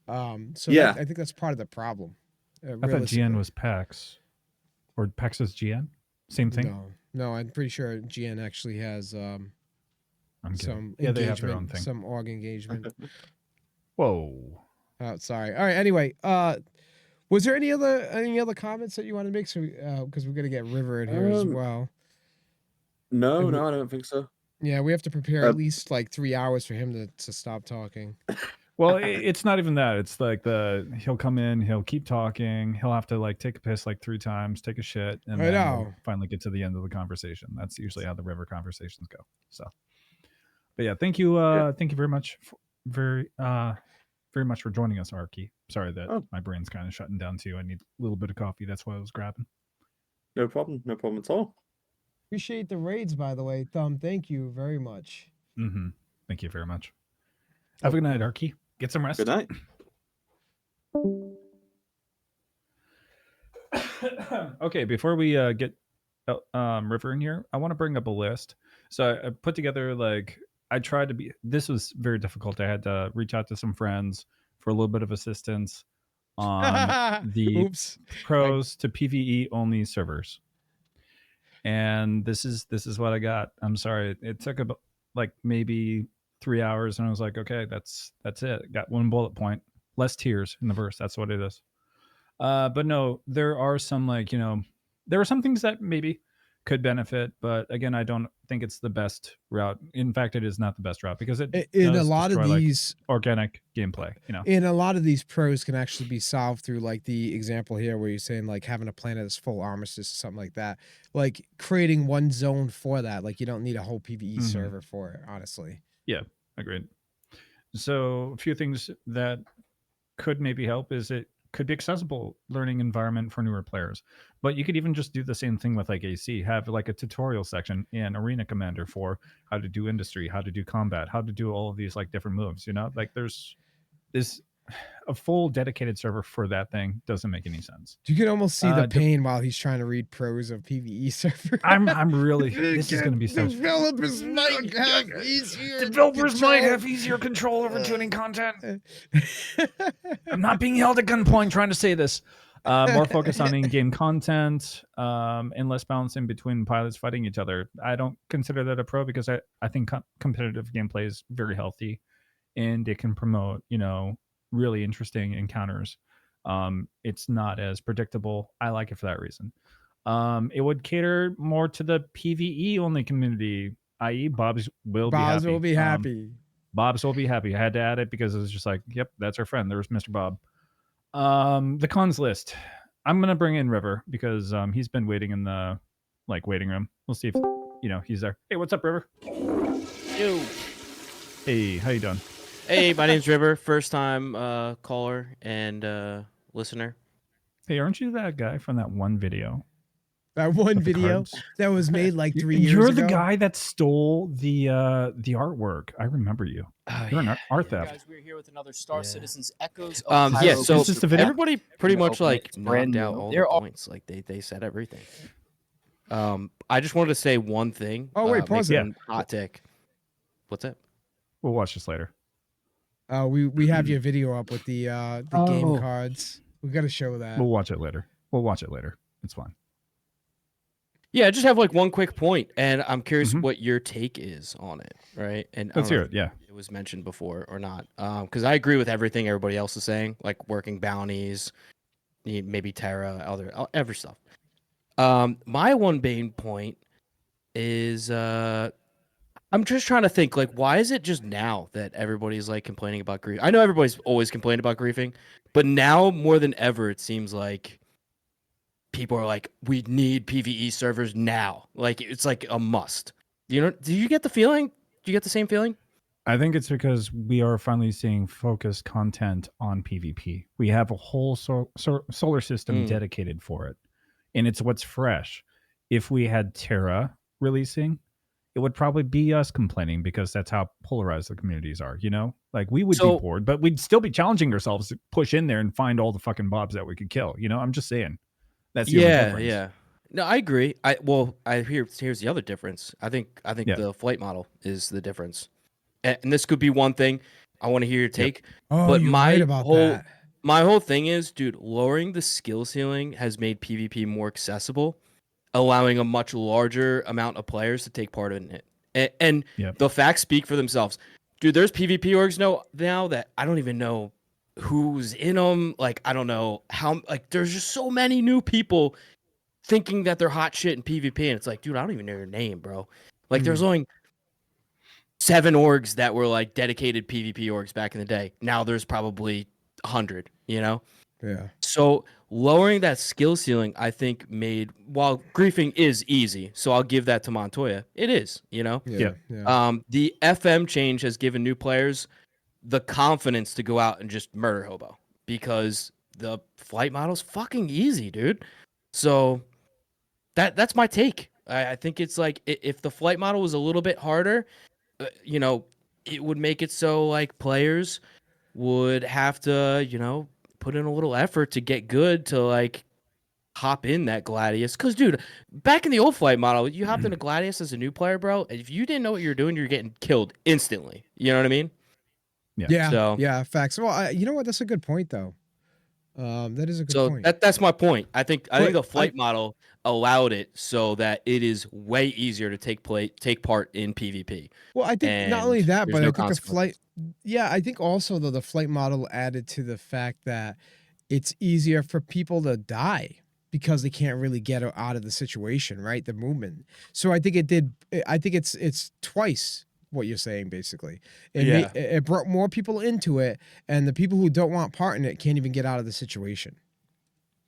So I think that's part of the problem. I thought GN was PAX, or PAX is GN. Same thing. No, I'm pretty sure GN actually has some they have their own thing. Some org engagement. Whoa. Oh, sorry. All right. Anyway, was there any other comments that you want to make? So, because we're gonna get River in here as well. No, I don't think so. Yeah, we have to prepare at least like 3 hours for him to stop talking. Well, it's not even that. It's like he'll come in, he'll keep talking, he'll have to like take a piss like 3 times, take a shit, and then we'll finally get to the end of the conversation. That's usually how the River conversations go. So, but yeah, thank you very much, very much for joining us, Arky. Sorry that my brain's kind of shutting down too. I need a little bit of coffee. That's why I was grabbing. No problem at all. Appreciate the raids, by the way, Thumb. Thank you very much. Thank you very much. Have a good night, Arky. Get some rest. Good night. Okay, before we get River in here, I want to bring up a list. So I put together I tried to be. This was very difficult. I had to reach out to some friends for a little bit of assistance on the pros to PvE only servers. And this is what I got. I'm sorry, it took about maybe 3 hours, and I was like, okay, that's it. Got one bullet point, less tears in the verse. That's what it is. But no, there are some there are some things that maybe could benefit, but again, I don't think it's the best route. In fact, it is not the best route because it in a lot of these organic gameplay. In a lot of these pros can actually be solved through the example here where you're saying having a planet that's full armistice or something like that, like creating one zone for that. Like you don't need a whole PvE server for it, honestly. Yeah, agreed. So a few things that could maybe help is it could be accessible learning environment for newer players, but you could even just do the same thing with AC, have a tutorial section in Arena Commander for how to do industry, how to do combat, how to do all of these different moves, there's this a full dedicated server for that thing doesn't make any sense. You can almost see the pain while he's trying to read pros of PvE server. I'm really this is going to be so developers might have easier control over tuning content. I'm not being held at gunpoint trying to say this. More focus on in-game content and less balancing between pilots fighting each other. I don't consider that a pro because I think competitive gameplay is very healthy and it can promote really interesting encounters. It's not as predictable. I like it for that reason. It would cater more to the PvE only community, i.e. Bob's will be happy. Bob's will be happy. I had to add it because it was just yep, that's our friend. There's Mr. Bob. The cons list. I'm gonna bring in River because he's been waiting in the waiting room. We'll see if he's there. Hey, what's up, River? Yo. Hey, how you doing? Hey, my name's River. First time caller and listener. Hey, aren't you that guy from that one video? That one video that was made 3 years ago? You're the guy that stole the artwork. I remember you. You're an art theft. Guys, we're here with another Star Citizens Echoes. Yeah, so is this the video? everybody pretty much knocked out all the points. They said everything. I just wanted to say one thing. Oh wait, pause it. Hot take. What's that? We'll watch this later. We have your video up with the game cards. We got to show that. We'll watch it later. It's fine. Yeah, I just have one quick point, and I'm curious what your take is on it, right? And let's hear it. Yeah, it was mentioned before or not? Because I agree with everything everybody else is saying, like working bounties, maybe Terra, every stuff. My one main point is I'm just trying to think, why is it just now that everybody's complaining about grief? I know everybody's always complained about griefing, but now more than ever, it seems like people are like, we need PvE servers now. Like it's like a must. Do you get the feeling? Do you get the same feeling? I think it's because we are finally seeing focused content on PvP. We have a whole solar system dedicated for it, and it's what's fresh. If we had Terra releasing, it would probably be us complaining because that's how polarized the communities are, you know? Like we would be bored, but we'd still be challenging ourselves to push in there and find all the fucking mobs that we could kill, you know? I'm just saying. That's the only difference. Yeah. No, I agree. Here's the other difference. I think the flight model is the difference. And this could be one thing I want to hear your take. Oh, but you're right about that. My whole thing is, dude, lowering the skill ceiling has made PvP more accessible, allowing a much larger amount of players to take part in it. And the facts speak for themselves. Dude, there's PvP orgs now that I don't even know who's in them. Like, I don't know how, like, there's just so many new people thinking that they're hot shit in PvP. And it's like, dude, I don't even know your name, bro. Like, there's only 7 orgs that were like dedicated PvP orgs back in the day. Now there's probably 100, you know? Yeah. So lowering that skill ceiling, I think while griefing is easy, so I'll give that to Montoya. It is, you know? Yeah. The FM change has given new players the confidence to go out and just murder hobo because the flight model's fucking easy, dude. So that's my take. I think it's like if the flight model was a little bit harder, you know, it would make it so like players would have to, you know, put in a little effort to get good to like hop in that Gladius. Because, dude, back in the old flight model, you hopped into Gladius as a new player, bro. And if you didn't know what you're doing, you're getting killed instantly. You know what I mean? Yeah. So, yeah. Facts. Well, you know what? That's a good point, though. That is a good point. That's my point. I think the flight model allowed it so that it is way easier to take part in PvP. Well, I think not only that, but no I think the flight. Yeah, I think also though the flight model added to the fact that it's easier for people to die because they can't really get out of the situation, right? The movement. So I think it did. I think it's twice what you're saying basically. It brought more people into it, and the people who don't want part in it can't even get out of the situation.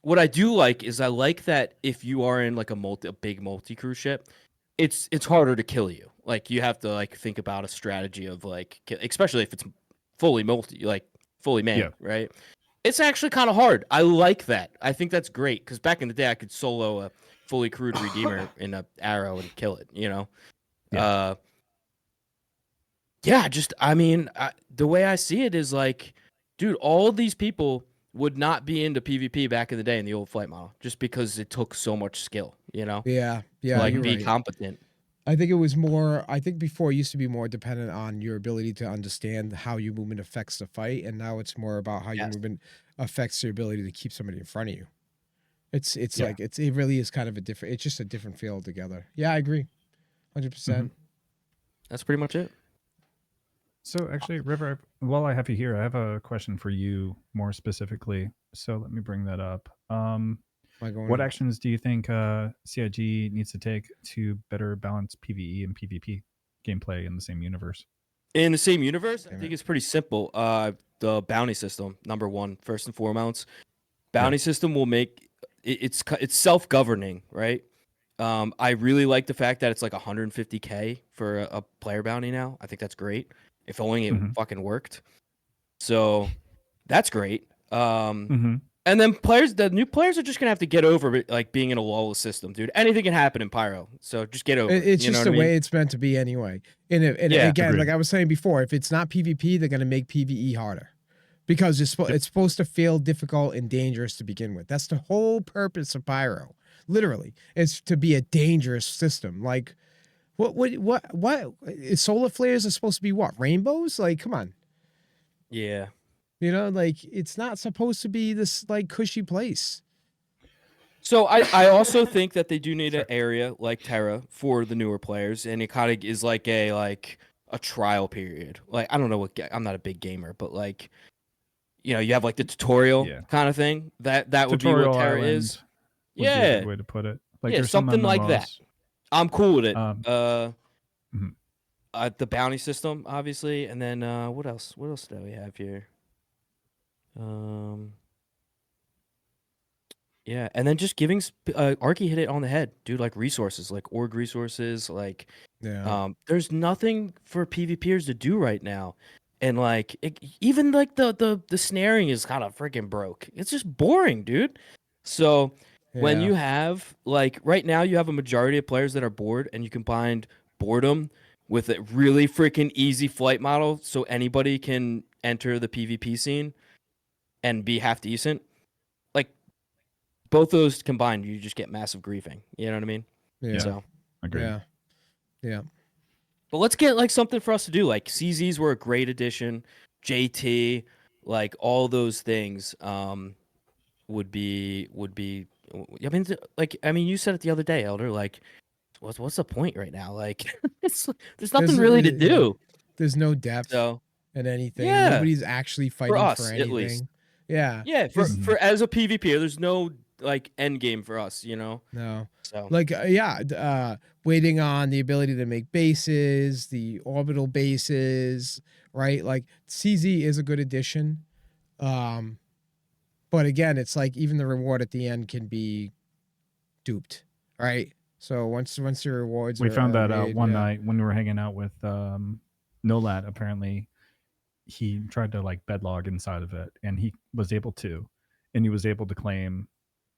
What I do like is I like that if you are in like a big multi-cruise ship, it's harder to kill you. Like you have to like think about a strategy of like, especially if it's fully manned, right? It's actually kind of hard. I like that. I think that's great because back in the day I could solo a fully crewed Redeemer in an arrow and kill it. You know. The way I see it is like, dude, all of these people would not be into PvP back in the day in the old flight model just because it took so much skill, you know? Yeah. To, like, you're be right. competent. I think it was more, I think before it used to be more dependent on your ability to understand how your movement affects the fight. And now it's more about how your movement affects your ability to keep somebody in front of you. It's like, it really is kind of it's just a different feel altogether. Yeah, I agree. 100%. That's pretty much it. So actually, River, while I have you here, I have a question for you more specifically. So let me bring that up. What actions do you think CIG needs to take to better balance PvE and PvP gameplay in the same universe? In the same universe, I think it's pretty simple. The bounty system, number one, first and foremost. Bounty system will make it's self-governing, right? I really like the fact that it's like 150K for a player bounty now. I think that's great. If only it fucking worked. So that's great. And then the new players are just gonna have to get over it, like being in a lawless system, dude. Anything can happen in Pyro, so just get over it. It's just the way it's meant to be anyway. And again, agreed. Like I was saying before, if it's not PvP, they're gonna make PvE harder because it's supposed to feel difficult and dangerous to begin with. That's the whole purpose of Pyro. Literally, it's to be a dangerous system. Like, what? Solar flares are supposed to be what? Rainbows? Like, come on. Yeah. You know, like it's not supposed to be this like cushy place. So I also think that they do need an area like Terra for the newer players, and it kind of is like a trial period. Like I don't know I'm not a big gamer, but like, you know, you have like the tutorial kind of thing. That would be what Terra is. Would be a good way to put it. Like there's something like that. I'm cool with it. The bounty system, obviously, and then what else? What else do we have here? Yeah, and then just giving Arky hit it on the head, dude. Like resources, like org resources, like there's nothing for PvPers to do right now, and like even like the snaring is kind of freaking broke. It's just boring, dude. So when you have like right now, you have a majority of players that are bored, and you combine boredom with a really freaking easy flight model, so anybody can enter the PvP scene and be half decent. Like both those combined, you just get massive griefing. You know what I mean? Yeah. So, agreed. Yeah. but let's get like something for us to do. Like CZs were a great addition. JT, like all those things, would be. I mean, you said it the other day, Elder. Like, what's the point right now? Like, there's nothing really to do. There's no depth So in anything. yeah, Nobody's actually fighting for us for at least. anything. Yeah. Yeah, for as a PvPer, there's no like end game for us, you know. No. So Like waiting on the ability to make bases, the orbital bases, right? Like CZ is a good addition. But again, it's like even the reward at the end can be duped, right? So once your rewards We are, found that out made, one night when we were hanging out with Nolat. Apparently, he tried to like bedlog inside of it, and he was able to claim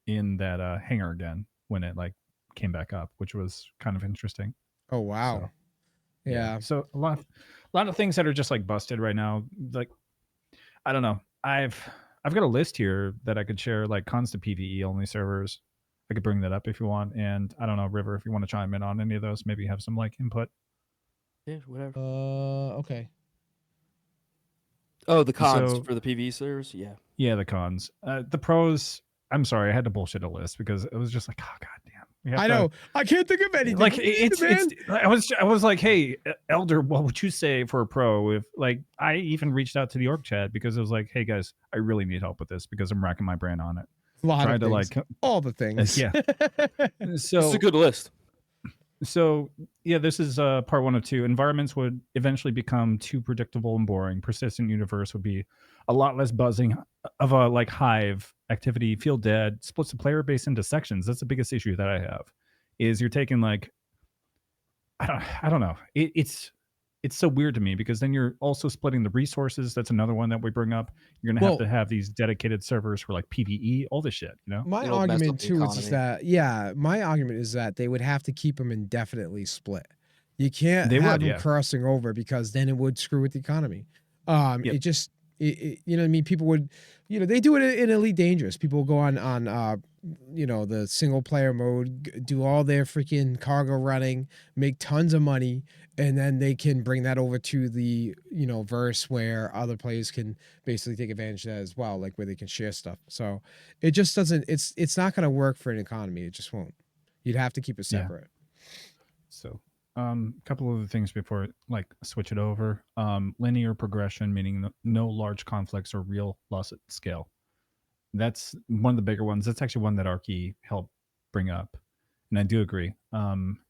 in that hangar again when it like came back up, which was kind of interesting. Oh wow. So, yeah. So a lot of things that are just like busted right now. Like I don't know. I've got a list here that I could share, like cons to PvE only servers. I could bring that up if you want. And I don't know, River, if you want to chime in on any of those, maybe have some like input. yeah, whatever. Okay. Oh, the cons for the PvE servers, yeah. Yeah, the cons. The pros. I'm sorry, I had to bullshit a list because it was just like, oh goddamn. I know. I can't think of anything. Like it's I was like, hey, Elder, what would you say for a pro? If like I even reached out to the org chat because it was like, hey guys, I really need help with this because I'm racking my brain on it. A lot of things. All the things. Yeah. So it's a good list. So yeah, this is part 1 of 2. Environments would eventually become too predictable and boring. Persistent universe would be a lot less buzzing of a like hive activity. Feel dead. Splits the player base into sections. That's the biggest issue that I have. Is you're taking like I don't know. It's so weird to me because then you're also splitting the resources. That's another one that we bring up. You're gonna have to have these dedicated servers for like PvE, all this shit. You know. My argument too is that my argument is that they would have to keep them indefinitely split. You can't have them crossing over because then it would screw with the economy. It just you know what I mean. People would, they do it in Elite Dangerous. People go on the single player mode, do all their freaking cargo running, make tons of money, and then they can bring that over to the verse where other players can basically take advantage of that as well, like where they can share stuff. So it just doesn't. It's not going to work for an economy. It just won't. You'd have to keep it separate. So. A couple of the things before like switch it over. Linear progression, meaning no large conflicts or real loss at scale. That's one of the bigger ones. That's actually one that Arky helped bring up, and I do agree.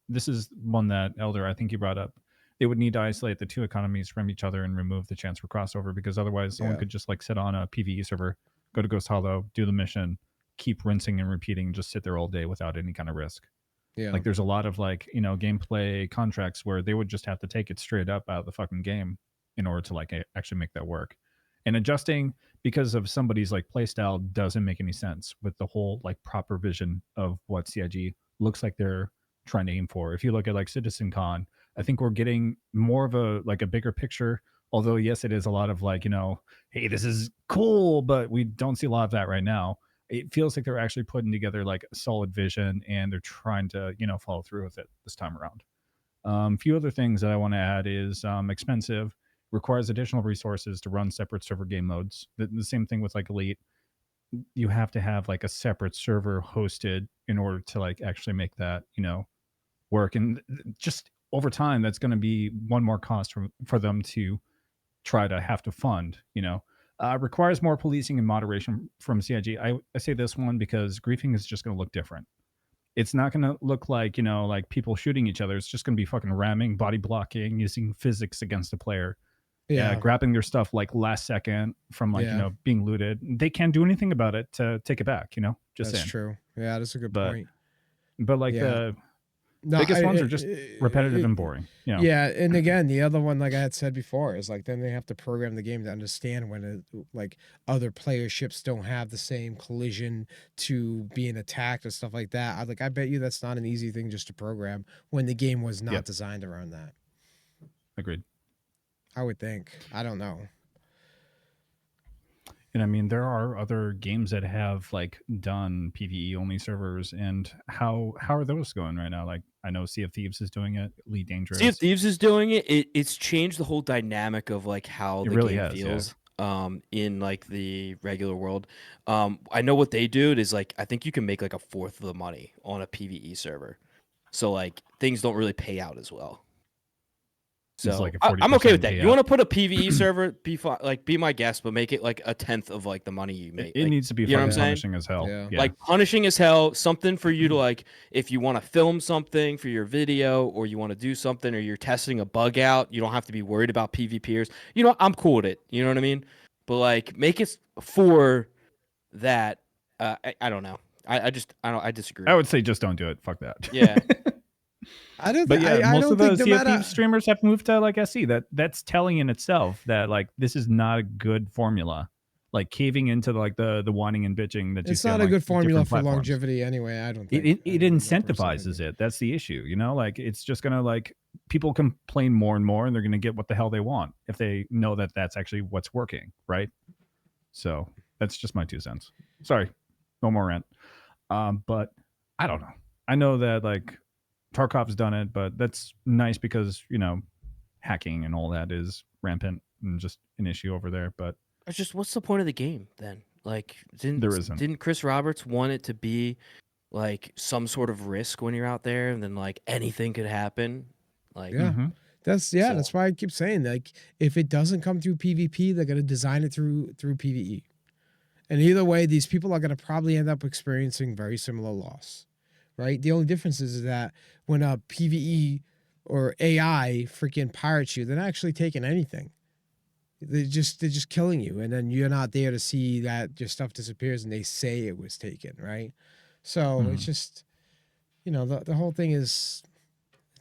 This is one that Elder, I think you brought up. They would need to isolate the two economies from each other and remove the chance for crossover, because otherwise someone could just like sit on a PvE server, go to Ghost Hollow, do the mission, keep rinsing and repeating, just sit there all day without any kind of risk. Yeah. Like there's a lot of like, gameplay contracts where they would just have to take it straight up out of the fucking game in order to like actually make that work. And adjusting because of somebody's like playstyle doesn't make any sense with the whole like proper vision of what CIG looks like they're trying to aim for. If you look at like Citizen Con, I think we're getting more of a bigger picture. Although yes, it is a lot of like, hey, this is cool, but we don't see a lot of that right now. It feels like they're actually putting together like a solid vision and they're trying to, follow through with it this time around. A few other things that I want to add is expensive, requires additional resources to run separate server game modes. The same thing with like Elite. You have to have like a separate server hosted in order to like actually make that, work. And just over time, that's going to be one more cost for them to try to have to fund, requires more policing and moderation from CIG. I say this one because griefing is just going to look different. It's not going to look like, like people shooting each other. It's just going to be fucking ramming, body blocking, using physics against the player. Grabbing their stuff like last second from like, being looted. They can't do anything about it to take it back, Just That's saying. true. Yeah, that's a good But point. like Yeah. the biggest ones are just repetitive and boring. You know? Yeah, and again, the other one, like I had said before, is like then they have to program the game to understand when like other player ships don't have the same collision to being attacked and stuff like that. I bet you that's not an easy thing just to program when the game was not designed around that. Agreed. I would think. I don't know. And I mean, there are other games that have like done PvE only servers, and how are those going right now? Like, I know Sea of Thieves is doing it. Elite Dangerous. Sea of Thieves is doing it. It's changed the whole dynamic of like how the really game feels. In like the regular world. I know what they do is like I think you can make like a fourth of the money on a PvE server, so like things don't really pay out as well. So like I'm okay with that. payout. You want to put a PvE server, be my guest, but make it like a tenth of like the money you make. It like, needs to be you know what I'm saying? punishing as hell. Yeah. Like punishing as hell, something for you to like, if you want to film something for your video or you want to do something or you're testing a bug out, you don't have to be worried about PvPers. You know, I'm cool with it. You know what I mean? But like make it for that. I don't know. I disagree. I would say just don't do it. Fuck that. Yeah. I don't But think, yeah, I most don't of the think no Sea of matter, Thieves streamers have moved to like SC. That's telling in itself that like this is not a good formula. Like caving into like the whining and bitching that you it's see not on, a like, good formula different for platforms. longevity anyway. I don't think It incentivizes it. That's the issue. You know, like it's just gonna like people complain more and more, and they're gonna get what the hell they want if they know that that's actually what's working, right? So that's just my 2 cents. Sorry, no more rant. But I don't know. I know that like Tarkov's done it, but that's nice because, you know, hacking and all that is rampant and just an issue over there. But It's just what's the point of the game then? Like isn't. didn't Chris Roberts want it to be like some sort of risk when you're out there and then like anything could happen? Like Yeah. Mm-hmm. That's why I keep saying like if it doesn't come through PvP, they're gonna design it through PvE. And either way, these people are gonna probably end up experiencing very similar loss. Right? The only difference is that when a PvE or AI freaking pirates you, they're not actually taking anything. They're just killing you, and then you're not there to see that your stuff disappears, and they say it was taken, right? So it's just, you know, the whole thing is,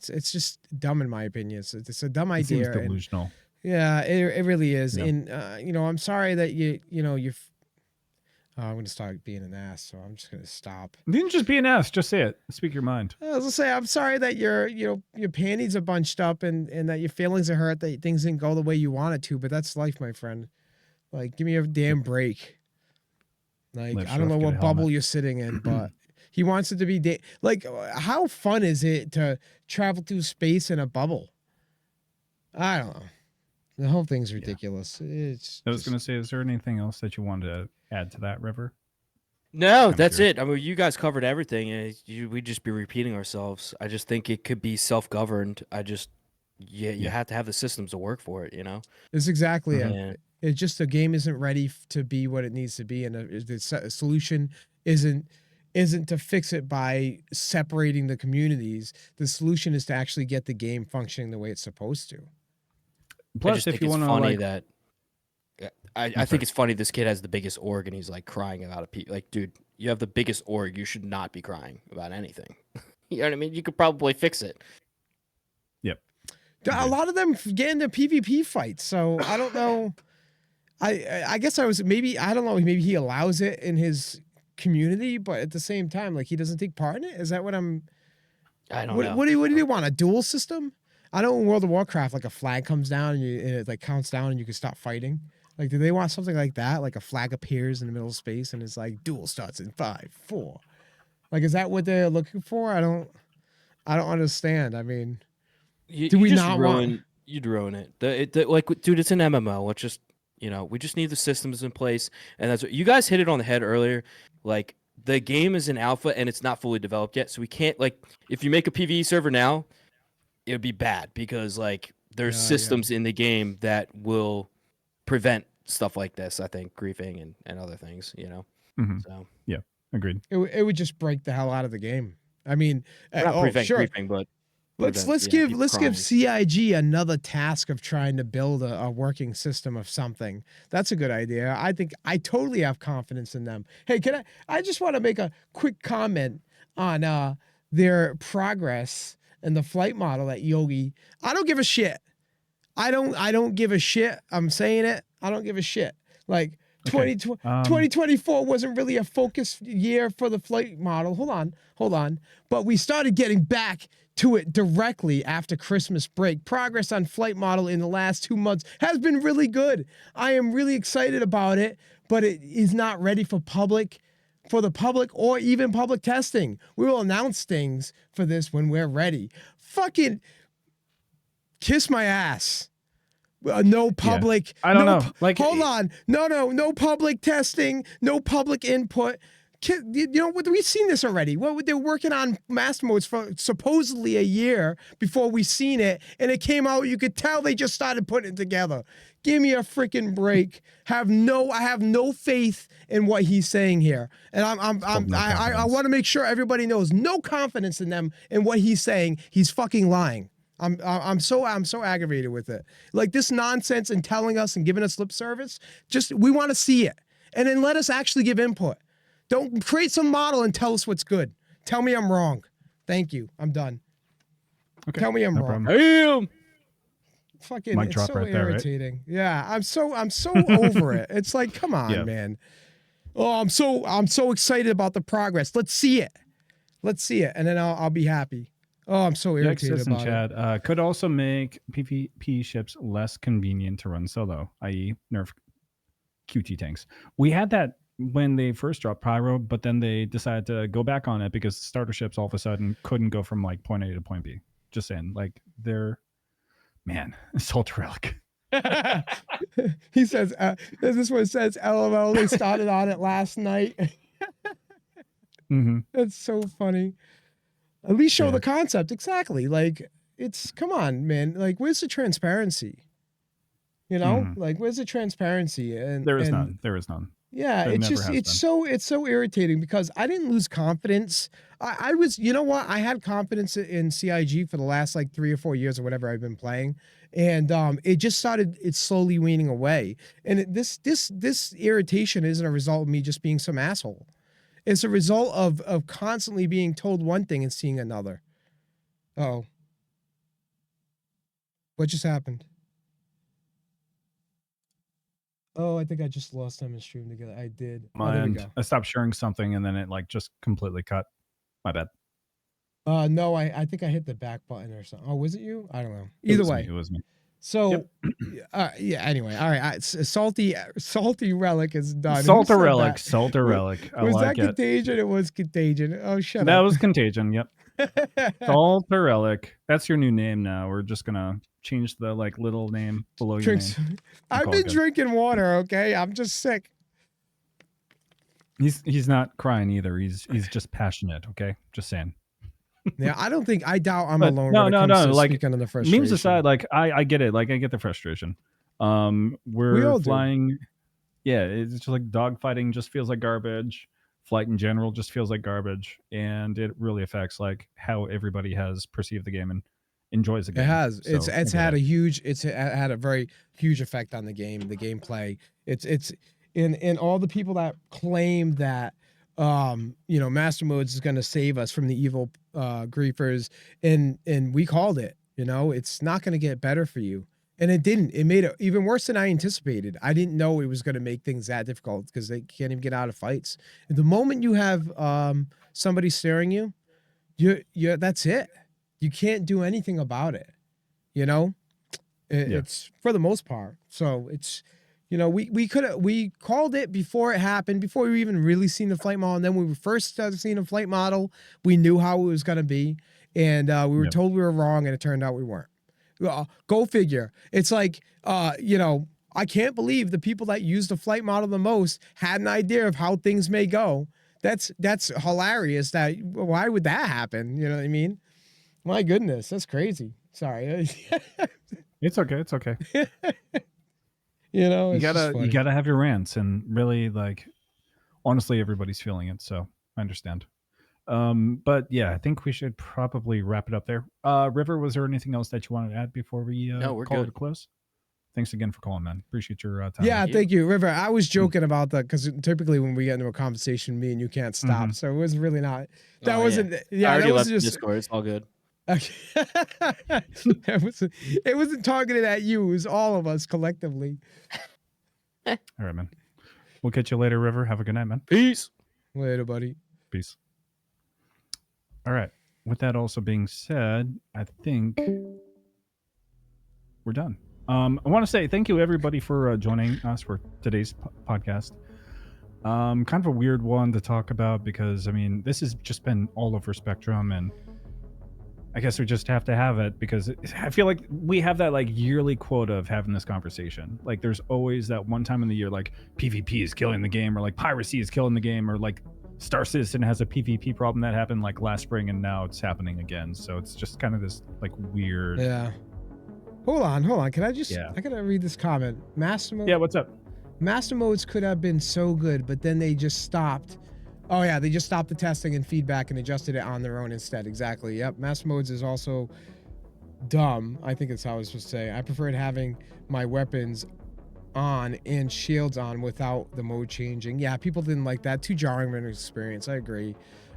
it's just dumb in my opinion. It's a dumb It idea. seems delusional. Yeah, it really is. Yeah. And you know, I'm sorry that you're. I'm gonna start being an ass, so I'm just gonna stop. You didn't just be an ass. Just say it. Speak your mind. I was gonna say, I'm sorry that your panties are bunched up and that your feelings are hurt, that things didn't go the way you wanted to, but that's life, my friend. Like, give me a damn break. Like, Live I don't know Chef, get a what bubble helmet. you're sitting in, but he wants it to be like, how fun is it to travel through space in a bubble? I don't know. The whole thing's ridiculous. It's I was going to say, is there anything else that you wanted to add to that, River? no, I'm that's curious. it. I mean, you guys covered everything, and we'd just be repeating ourselves. I just think it could be self-governed. You have to have the systems to work for it, you know? It's exactly it. Yeah. It's just the game isn't ready to be what it needs to be, and the solution isn't to fix it by separating the communities. The solution is to actually get the game functioning the way it's supposed to. Plus, if you want to like, that I think it's funny this kid has the biggest org and he's like crying about it. Like, dude, you have the biggest org. You should not be crying about anything. You know what I mean? You could probably fix it. Yep. A lot of them get into PvP fights, so I don't know. I guess maybe I don't know. Maybe he allows it in his community, but at the same time, like he doesn't take part in it. Is that what I'm? I don't know. What do they want? A duel system? I know in World of Warcraft, like a flag comes down and it like counts down and you can stop fighting. Like, do they want something like that? Like a flag appears in the middle of space and it's like duel starts in 5, 4. Like, is that what they're looking for? I don't understand. I mean, do we not want? You'd ruin it. Like, dude, it's an MMO. It's just, you know, we just need the systems in place, and that's what you guys hit it on the head earlier. Like, the game is in alpha and it's not fully developed yet, so we can't, like, if you make a PvE server now, it would be bad because like there's systems in the game that will prevent stuff like this. I think griefing and other things, you know. Mm-hmm. So yeah, agreed. It would just break the hell out of the game. I mean, not prevent griefing, but Let's prevent, give people crying. CIG another task of trying to build a working system of something. That's a good idea. I think I totally have confidence in them. Hey, I just want to make a quick comment on their progress and the flight model at Yogi. I don't give a shit. I don't give a shit. I'm saying it. I don't give a shit. Like 2024 wasn't really a focus year for the flight model. Hold on. But we started getting back to it directly after Christmas break. Progress on flight model in the last 2 months has been really good. I am really excited about it, but it is not ready for the public or even public testing. We will announce things for this when we're ready. Fucking kiss my ass. No public. I don't know. Like, hold on. No public testing. No public input. You know, we've seen this already. Well, they're working on master modes for supposedly a year before we seen it, and it came out. You could tell they just started putting it together. Give me a freaking break. I have no faith in what he's saying here, and I want to make sure everybody knows no confidence in them and what he's saying. He's fucking lying. I'm so aggravated with it. Like this nonsense and telling us and giving us lip service. Just we want to see it, and then let us actually give input. Don't create some model and tell us what's good. Tell me I'm wrong. Thank you. I'm done. Okay. Tell me I'm wrong. Damn. Fucking, Mic it's drop so right there, right? irritating. Yeah, I'm so over it. It's like, come on, man. Oh, I'm so excited about the progress. Let's see it, and then I'll be happy. Oh, I'm so irritated about it. Could also make PvP ships less convenient to run solo, i.e., nerf QT tanks. We had that when they first dropped Pyro, but then they decided to go back on it because starter ships all of a sudden couldn't go from like point A to point B. Just saying, like Assault Relic. He says, this is what it says, LOL, they started on it last night. That's so funny. At least show the concept. Exactly. Like, come on, man. Like, where's the transparency? You know, like, where's the transparency? And there is none. There is none. Yeah, it's so irritating because I didn't lose confidence. I was, you know what? I had confidence in CIG for the last like 3 or 4 years or whatever I've been playing, and it just started. It's slowly weaning away, and this irritation isn't a result of me just being some asshole. It's a result of constantly being told one thing and seeing another. Oh, what just happened? Oh, I think I just lost them in stream together. I did. I stopped sharing something and then it like just completely cut. My bad. No, I think I hit the back button or something. Oh, was it you? I don't know. Either way, it was me. So, yeah. Anyway, all right. Salty Relic is done. Salty Relic. I was like that Contagion? It was Contagion. Oh, shut up. That was Contagion. Yep. Salty Relic. That's your new name now. We're just gonna change the like little name below your name. I've been drinking water. Okay, I'm just sick. He's not crying either. He's just passionate. Okay, just saying. Yeah, I doubt I'm alone. No. Like speaking of the frustration. Memes aside, like I get it. Like I get the frustration. We're flying. Do. Yeah, it's just like dogfighting just feels like garbage. Flight in general just feels like garbage, and it really affects like how everybody has perceived the game and enjoys the game. It has. So, it's had a very huge effect on the game, the gameplay. It's in all the people that claim that Master Modes is going to save us from the evil griefers, and we called it. It's not going to get better for you. And it didn't. It made it even worse than I anticipated. I didn't know it was going to make things that difficult because they can't even get out of fights. The moment you have somebody staring you, that's it. You can't do anything about it. It's for the most part. So it's, we called it before it happened, before we even really seen the flight model. And then when we first started seeing the flight model, we knew how it was going to be. And we were told we were wrong, and it turned out we weren't. Go figure. It's like, I can't believe the people that use the flight model the most had an idea of how things may go. That's hilarious. Why would that happen? You know what I mean? My goodness, that's crazy. Sorry. It's okay. It's okay. You gotta have your rants, and really, like, honestly, everybody's feeling it. So I understand. But yeah, I think we should probably wrap it up there. River, was there anything else that you wanted to add before we No, we're call good. it a close? Thanks again for calling, man. Appreciate your time. Yeah, thank you, River. I was joking about that because typically when we get into a conversation, me and you can't stop. So it was really not. That wasn't. Yeah, I already that was left just. Discord. It's all good. Okay. It wasn't targeted at you. It was all of us collectively. All right, man. We'll catch you later, River. Have a good night, man. Peace. Later, buddy. Peace. All right. With that also being said, I think we're done. I want to say thank you everybody for joining us for today's podcast. Kind of a weird one to talk about because I mean this has just been all over Spectrum, and I guess we just have to have it because I feel like we have that like yearly quota of having this conversation. Like there's always that one time in the year like PvP is killing the game, or like piracy is killing the game, or like Star Citizen has a PvP problem that happened like last spring and now it's happening again. So it's just kind of this like weird. Yeah. Hold on. Can I just? Yeah. I gotta read this comment. Master mode. Yeah. What's up? Master modes could have been so good, but then they just stopped. Oh yeah, they just stopped the testing and feedback and adjusted it on their own instead. Exactly. Yep. Master modes is also dumb. I think it's how I was supposed to say. I preferred having my weapons on and shields on without the mode changing. Yeah, people didn't like that. Too jarring of an experience. I agree.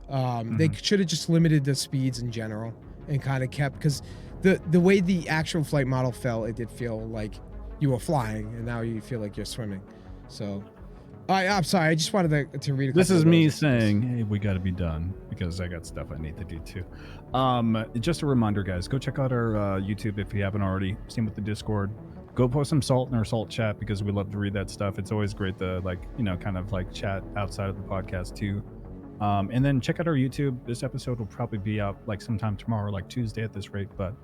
They should have just limited the speeds in general and kind of kept, because the way the actual flight model fell, it did feel like you were flying, and now you feel like you're swimming. So, I'm sorry. I just wanted to read. This is me saying, hey, we got to be done because I got stuff I need to do too. Just a reminder, guys, go check out our YouTube if you haven't already. Same with the Discord. Go post some salt in our salt chat because we love to read that stuff. It's always great to kind of like chat outside of the podcast too. And then check out our YouTube. This episode will probably be out like sometime tomorrow, like Tuesday at this rate, but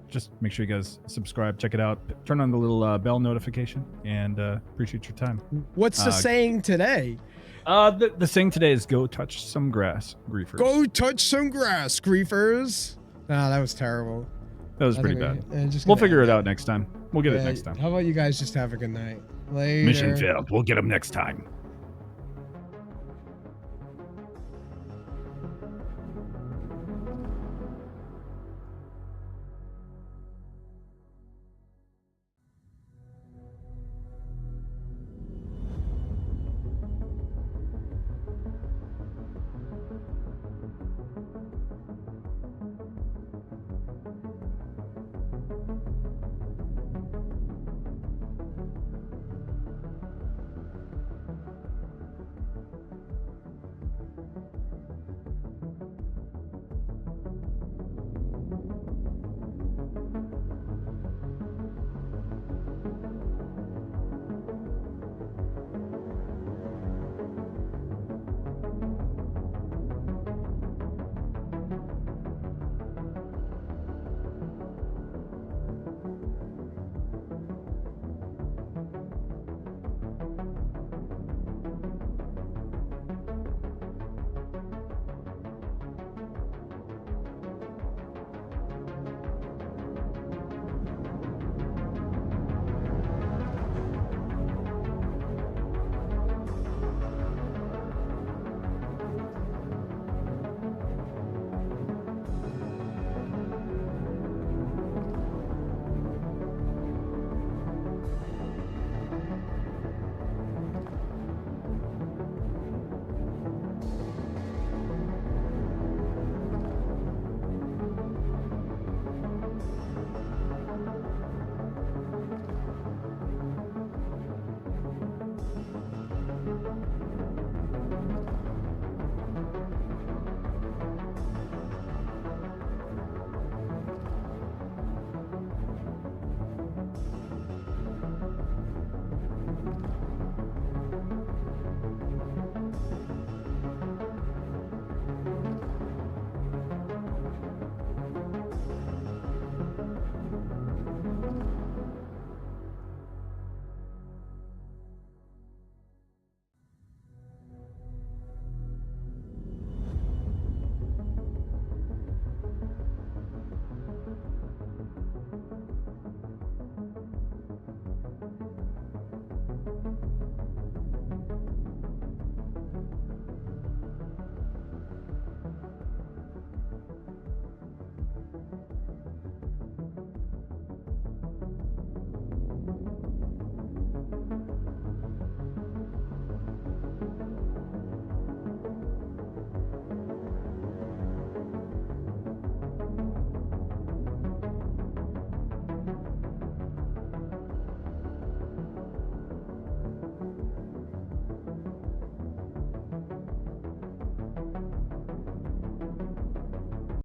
just make sure you guys subscribe, check it out, turn on the little bell notification, and appreciate your time. What's the saying today? The saying today is go touch some grass, griefers. Go touch some grass, griefers. Nah, that was terrible. That was pretty bad. We'll figure it out next time. We'll get it next time. How about you guys just have a good night? Later. Mission failed. We'll get them next time.